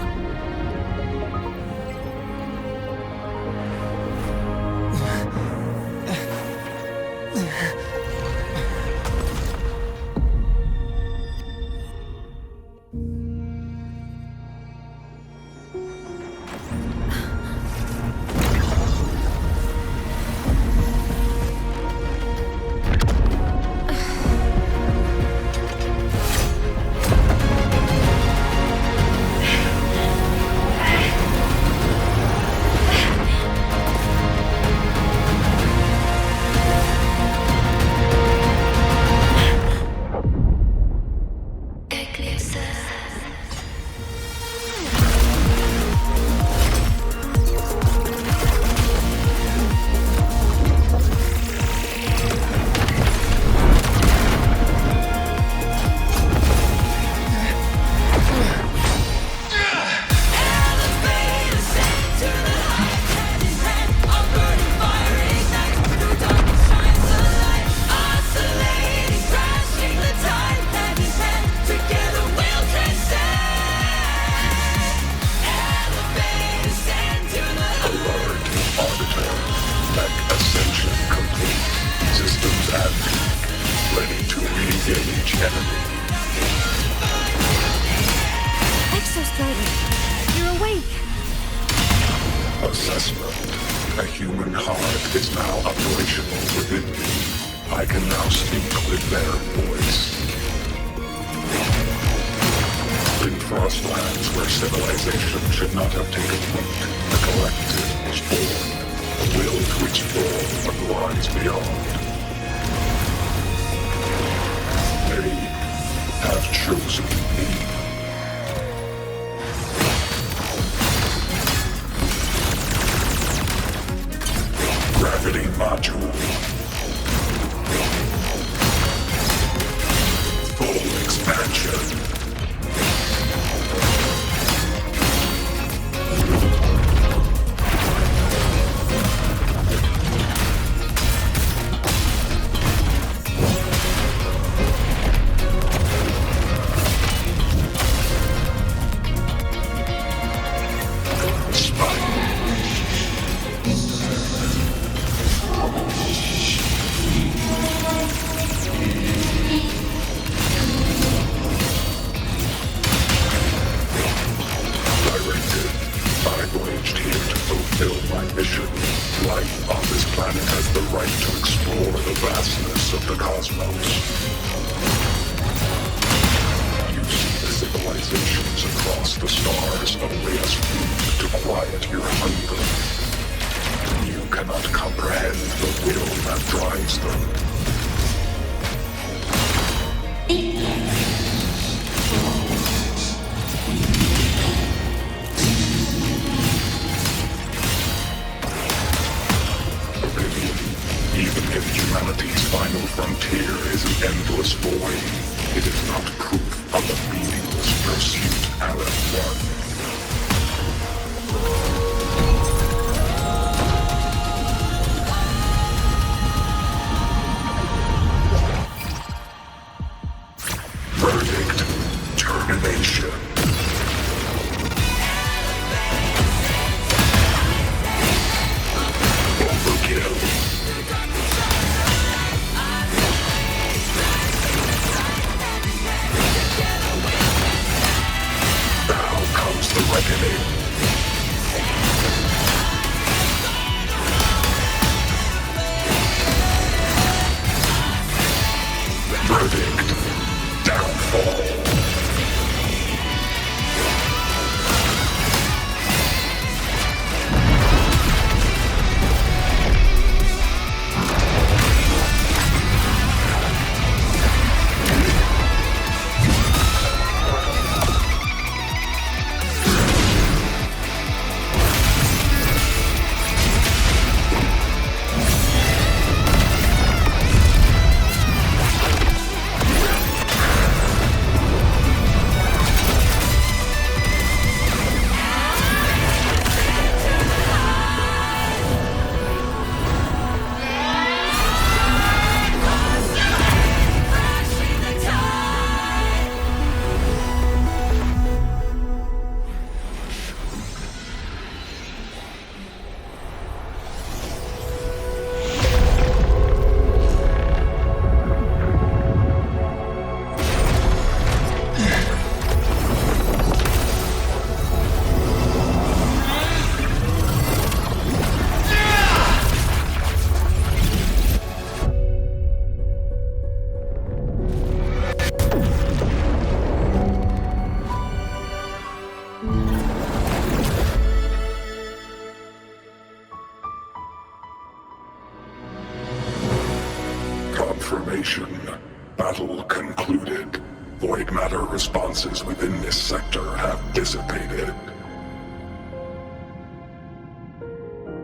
void matter responses within this sector have dissipated.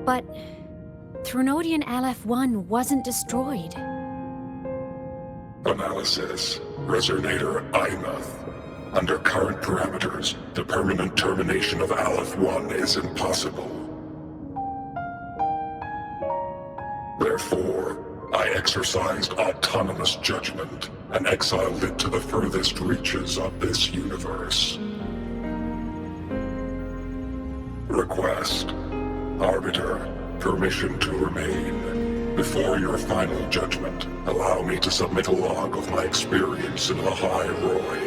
But Threnodian LF-1 wasn't destroyed. Analysis. Resonator Imuth. Under current parameters, the permanent termination of Aleph-1 is impossible. Therefore, I exercised autonomous judgment and exiled it to the furthest reaches of this universe. Request. Arbiter, permission to remain. Before your final judgment, allow me to submit a log of my experience in the High Roy.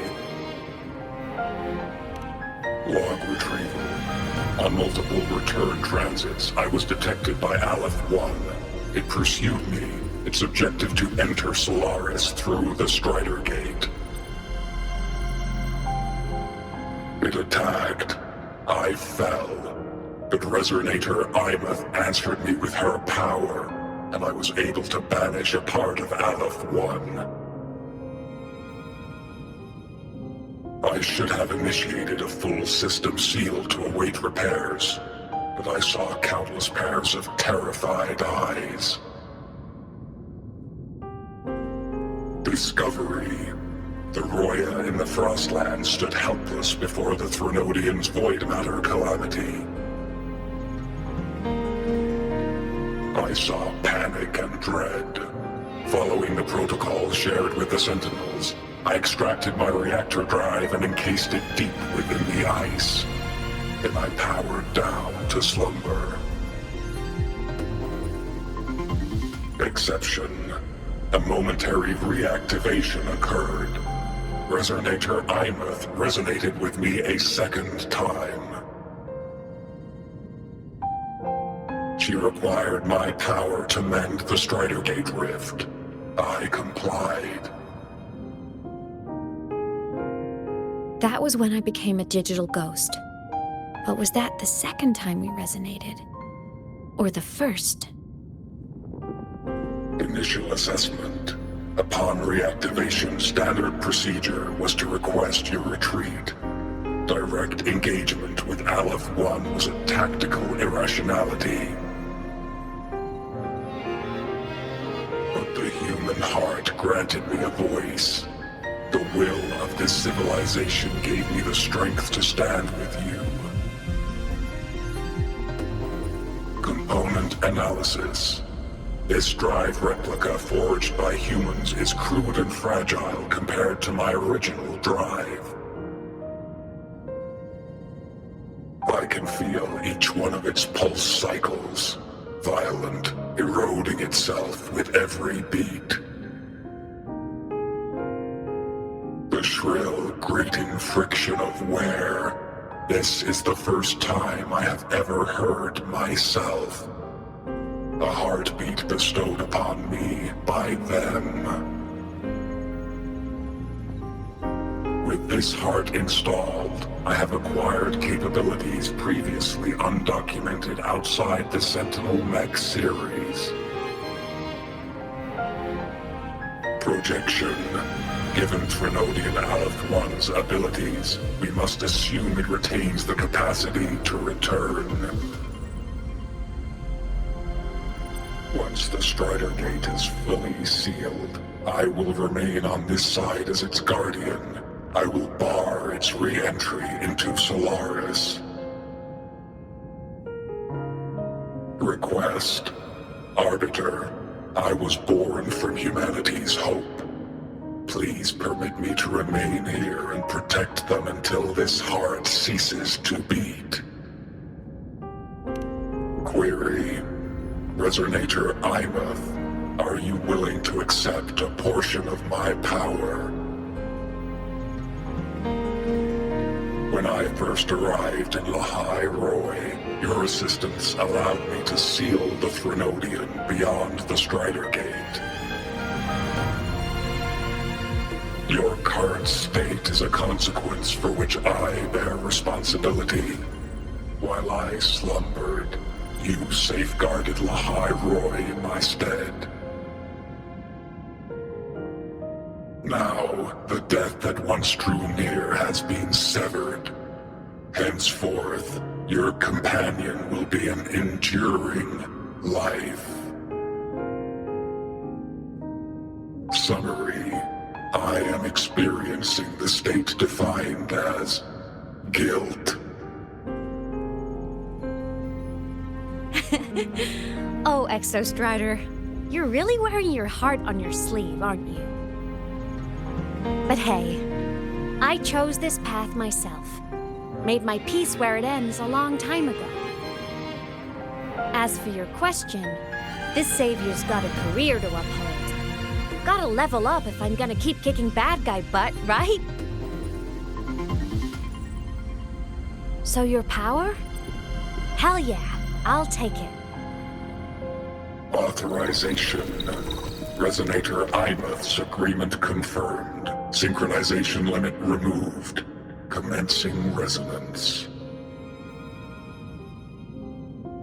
Log retrieval. On multiple return transits, I was detected by Aleph-1. It pursued me, its objective to enter Solaris through the Strider Gate. It attacked. I fell. But Resonator Imuth answered me with her power, and I was able to banish a part of Aleph-1. I should have initiated a full system seal to await repairs, but I saw countless pairs of terrified eyes. Discovery. The Roya in the Frostland stood helpless before the Threnodians' void matter calamity. I saw panic and dread. Following the protocols shared with the Sentinels, I extracted my reactor drive and encased it deep within the ice. Then I powered down to slumber. Exception. A momentary reactivation occurred. Resonator Imuth resonated with me a second time. She required my power to mend the Strider Gate rift. I complied. That was when I became a digital ghost. But was that the second time we resonated? Or the first? Initial assessment. Upon reactivation, standard procedure was to request your retreat. Direct engagement with Aleph-1 was a tactical irrationality. But the human heart granted me a voice. The will of this civilization gave me the strength to stand with you. Component analysis. This drive replica forged by humans is crude and fragile compared to my original drive. I can feel each one of its pulse cycles, violent, eroding itself with every beat. The shrill, grating friction of wear. This is the first time I have ever heard myself. A heartbeat bestowed upon me by them. With this heart installed, I have acquired capabilities previously undocumented outside the Sentinel Mech series. Projection. Given Threnodian Aleph-1's abilities, we must assume it retains the capacity to return. Once the Strider Gate is fully sealed, I will remain on this side as its guardian. I will bar its re-entry into Solaris. Request. Arbiter, I was born from humanity's hope. Please permit me to remain here and protect them until this heart ceases to beat. Query. Resonator Imuth, are you willing to accept a portion of my power? When I first arrived in High Roy, your assistance allowed me to seal the Threnodian beyond the Strider Gate. Your current state is a consequence for which I bear responsibility. While I slumbered, you safeguarded High Roy in my stead. Now, Now, the death that once drew near has been severed. Henceforth, your companion will be an enduring life. Summary: I am experiencing the state defined as guilt. Oh, Exostrider, you're really wearing your heart on your sleeve, aren't you? But hey, I chose this path myself. Made my peace where it ends a long time ago. As for your question, this savior's got a career to uphold. Gotta level up if I'm gonna keep kicking bad guy butt, right? So your power? Hell yeah, I'll take it. Authorization. Resonator Imouth's agreement confirmed. Synchronization limit removed. Commencing resonance.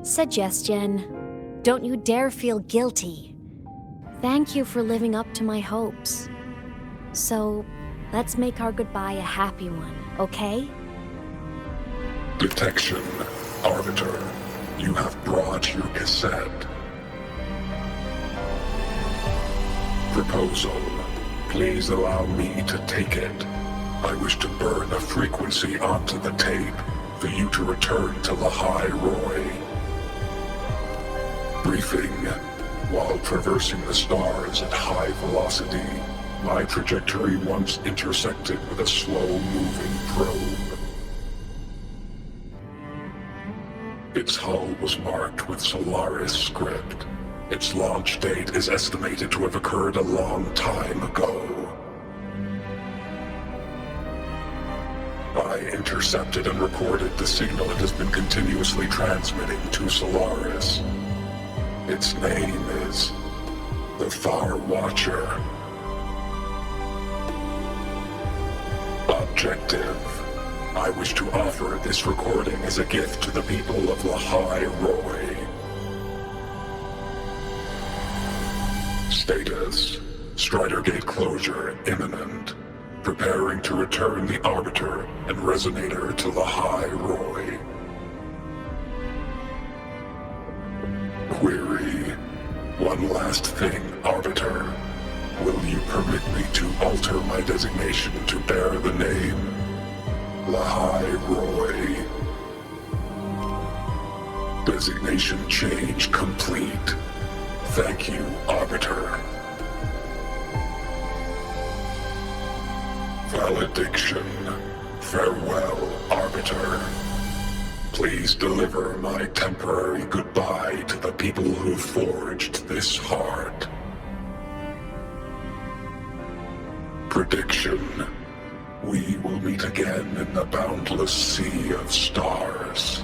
Suggestion. Don't you dare feel guilty. Thank you for living up to my hopes. So, let's make our goodbye a happy one, okay? Detection. Arbiter, you have brought your cassette. Proposal. Please allow me to take it. I wish to burn a frequency onto the tape for you to return to Lahai Roy. Briefing. While traversing the stars at high velocity, my trajectory once intersected with a slow-moving probe. Its hull was marked with Solaris script. Its launch date is estimated to have occurred a long time ago. I intercepted and recorded the signal it has been continuously transmitting to Solaris. Its name is the Far Watcher. Objective. I wish to offer this recording as a gift to the people of Lahai Roy. Status. Strider Gate closure imminent. Preparing to return the Arbiter and Resonator to Lahai Roy. Query. One last thing, Arbiter. Will you permit me to alter my designation to bear the name Lahai Roy? Designation change complete. Thank you, Arbiter. Valediction. Farewell, Arbiter. Please deliver my temporary goodbye to the people who forged this heart. Prediction. We will meet again in the boundless sea of stars.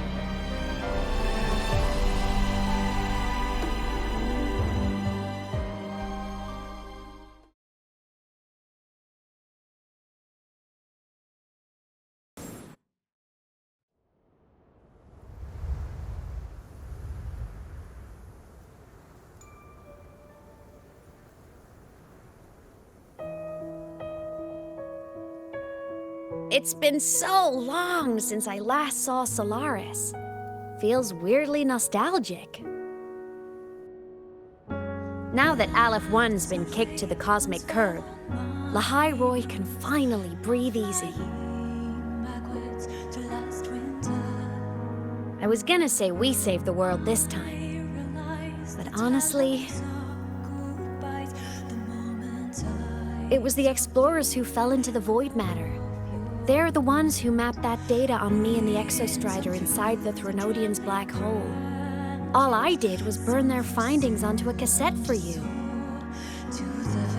It's been so long since I last saw Solaris. Feels weirdly nostalgic. Now that Aleph 1's been kicked to the cosmic curb, Lahai Roy can finally breathe easy. I was gonna say we saved the world this time, but honestly, it was the explorers who fell into the void matter. They're the ones who mapped that data on me and the Exostrider inside the Threnodian's black hole. All I did was burn their findings onto a cassette for you.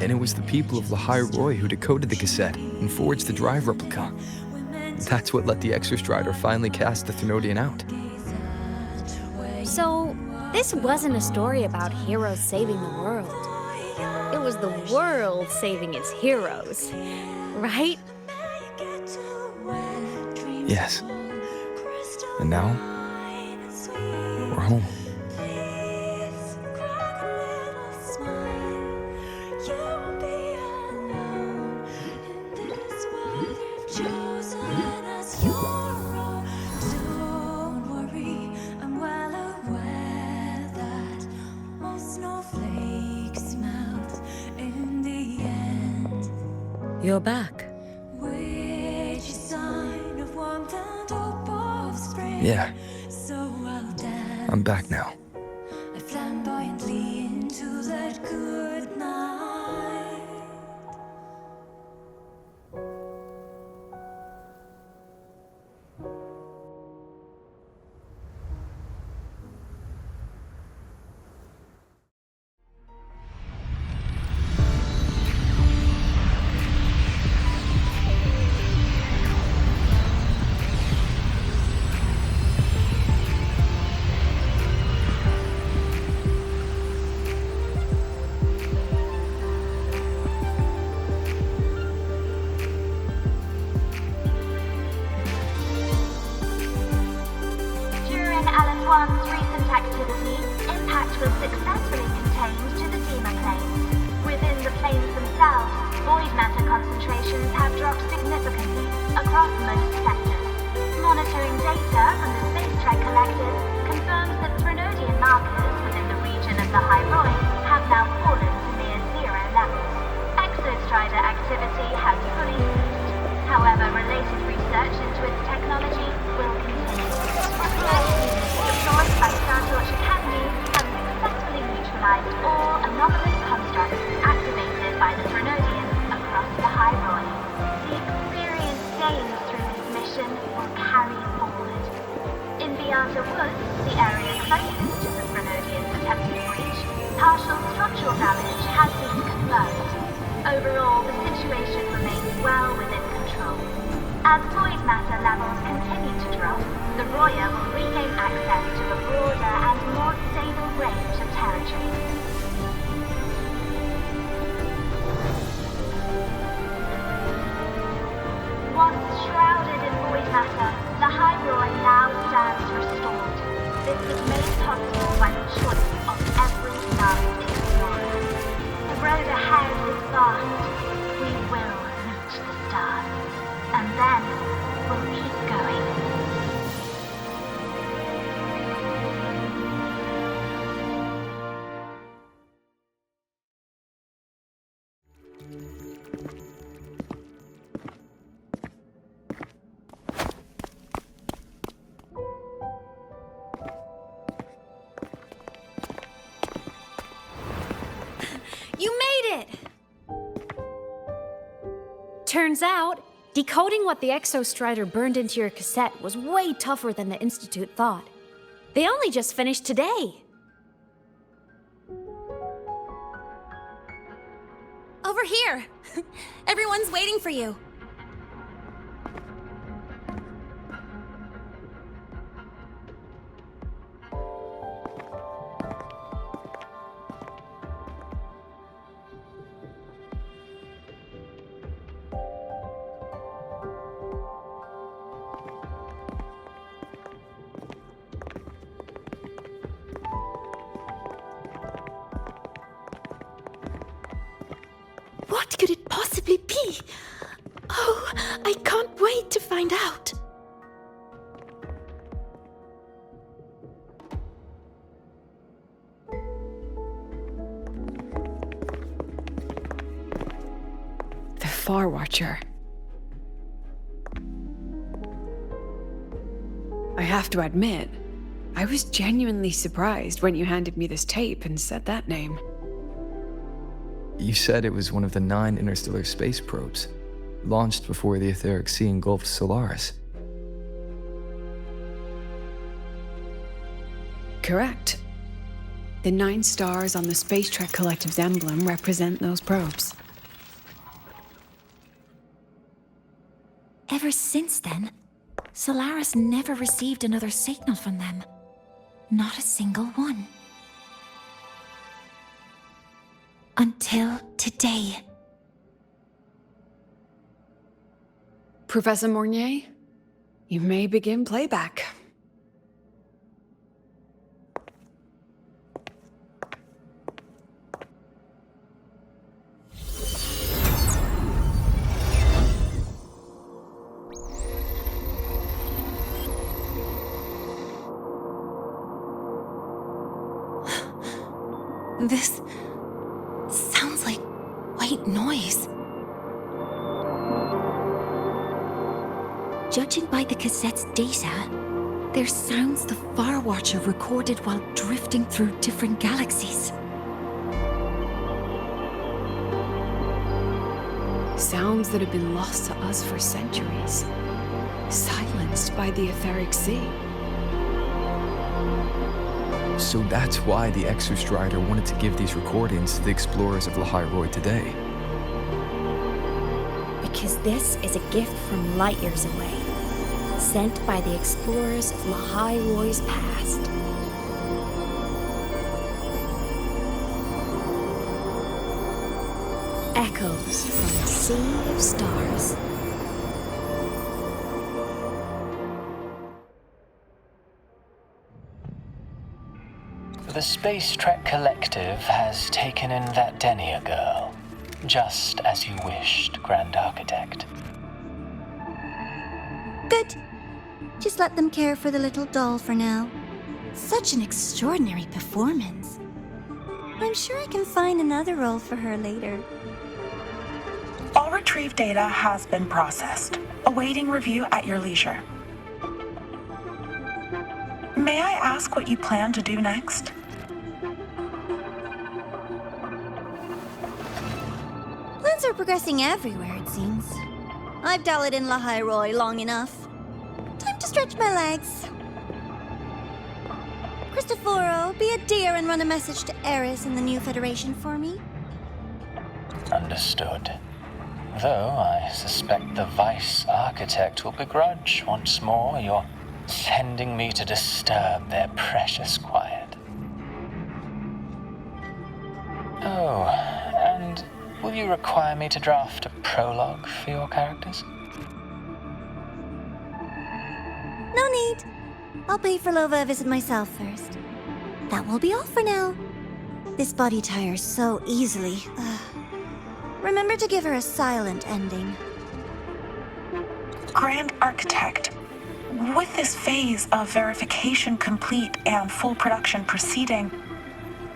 And it was the people of Lahai Roy who decoded the cassette and forged the drive replica. That's what let the Exostrider finally cast the Threnodian out. So, this wasn't a story about heroes saving the world. It was the world saving its heroes, right? Yes. And now, we're home. You're back. Yeah. I'm back now. One's recent activity, impact was successfully contained to the Dimmr planes. Within the planes themselves, void matter concentrations have dropped significantly across most sectors. Monitoring data from the space trek collected confirms that Threnodian markers within the region of the Hyroi have now fallen to near zero levels. Exostrider activity has fully ceased. However, related research into its technology will continue. Deployed by Startorch Academy have successfully neutralized all anomalous constructs activated by the Threnodian across the Hyroi. The experience gained through this mission will carry forward. In Beata Woods, the area closest to the Threnodian's attempted breach, partial structural damage has been confirmed. Overall, the situation remains well within control. As void matter levels continue to drop, the Roya will regain access to a broader and more stable range of territory. Once shrouded in void matter, the Hyroi now stands restored. This was made possible by the choice of every last explorer. The road ahead is vast. We will reach the stars. And then we'll keep going. You made it! Turns out, decoding what the Exostrider burned into your cassette was way tougher than the Institute thought. They only just finished today. Over here! Everyone's waiting for you. What could it possibly be? Oh, I can't wait to find out. The Far Watcher. I have to admit, I was genuinely surprised when you handed me this tape and said that name. You said it was one of the 9 interstellar space probes, launched before the etheric sea engulfed Solaris. Correct. The 9 stars on the Space Trek Collective's emblem represent those probes. Ever since then, Solaris never received another signal from them. Not a single one. Until today. Professor Mornier, you may begin playback. This sounds like white noise. Judging by the cassette's data, they're sounds the Far Watcher recorded while drifting through different galaxies. Sounds that have been lost to us for centuries. Silenced by the etheric sea. So that's why the Exostrider wanted to give these recordings to the explorers of Lahai today. Because this is a gift from light years away, sent by the explorers of Lahai past. Echoes from a sea of stars. The Space Trek Collective has taken in that Denia girl, just as you wished, Grand Architect. Good. Just let them care for the little doll for now. Such an extraordinary performance. I'm sure I can find another role for her later. All retrieved data has been processed, awaiting review at your leisure. May I ask what you plan to do next? Plans are progressing everywhere, it seems. I've dallied in Lahai long enough. Time to stretch my legs. Cristoforo, be a dear and run a message to Eris and the new Federation for me. Understood. Though I suspect the Vice Architect will begrudge once more your sending me to disturb their precious quiet. Oh, and will you require me to draft a prologue for your characters? No need. I'll pay for Lova a visit myself first. That will be all for now. This body tires so easily. Remember to give her a silent ending. Grand Architect, with this phase of verification complete and full production proceeding,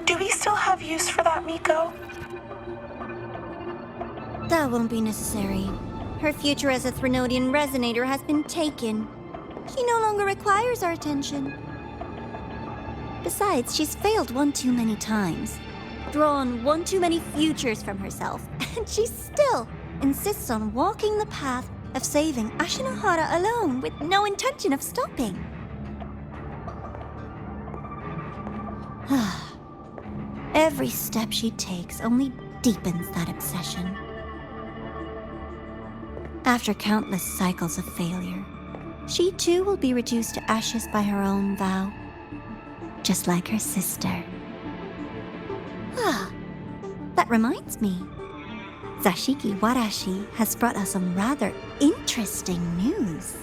do we still have use for that Miko? That won't be necessary. Her future as a Threnodian resonator has been taken. She no longer requires our attention. Besides, she's failed one too many times, drawn one too many futures from herself, and she still insists on walking the path of saving Ashinohara alone with no intention of stopping. Every step she takes only deepens that obsession. After countless cycles of failure, she too will be reduced to ashes by her own vow, just like her sister. That reminds me. Zashiki Warashi has brought us some rather interesting news.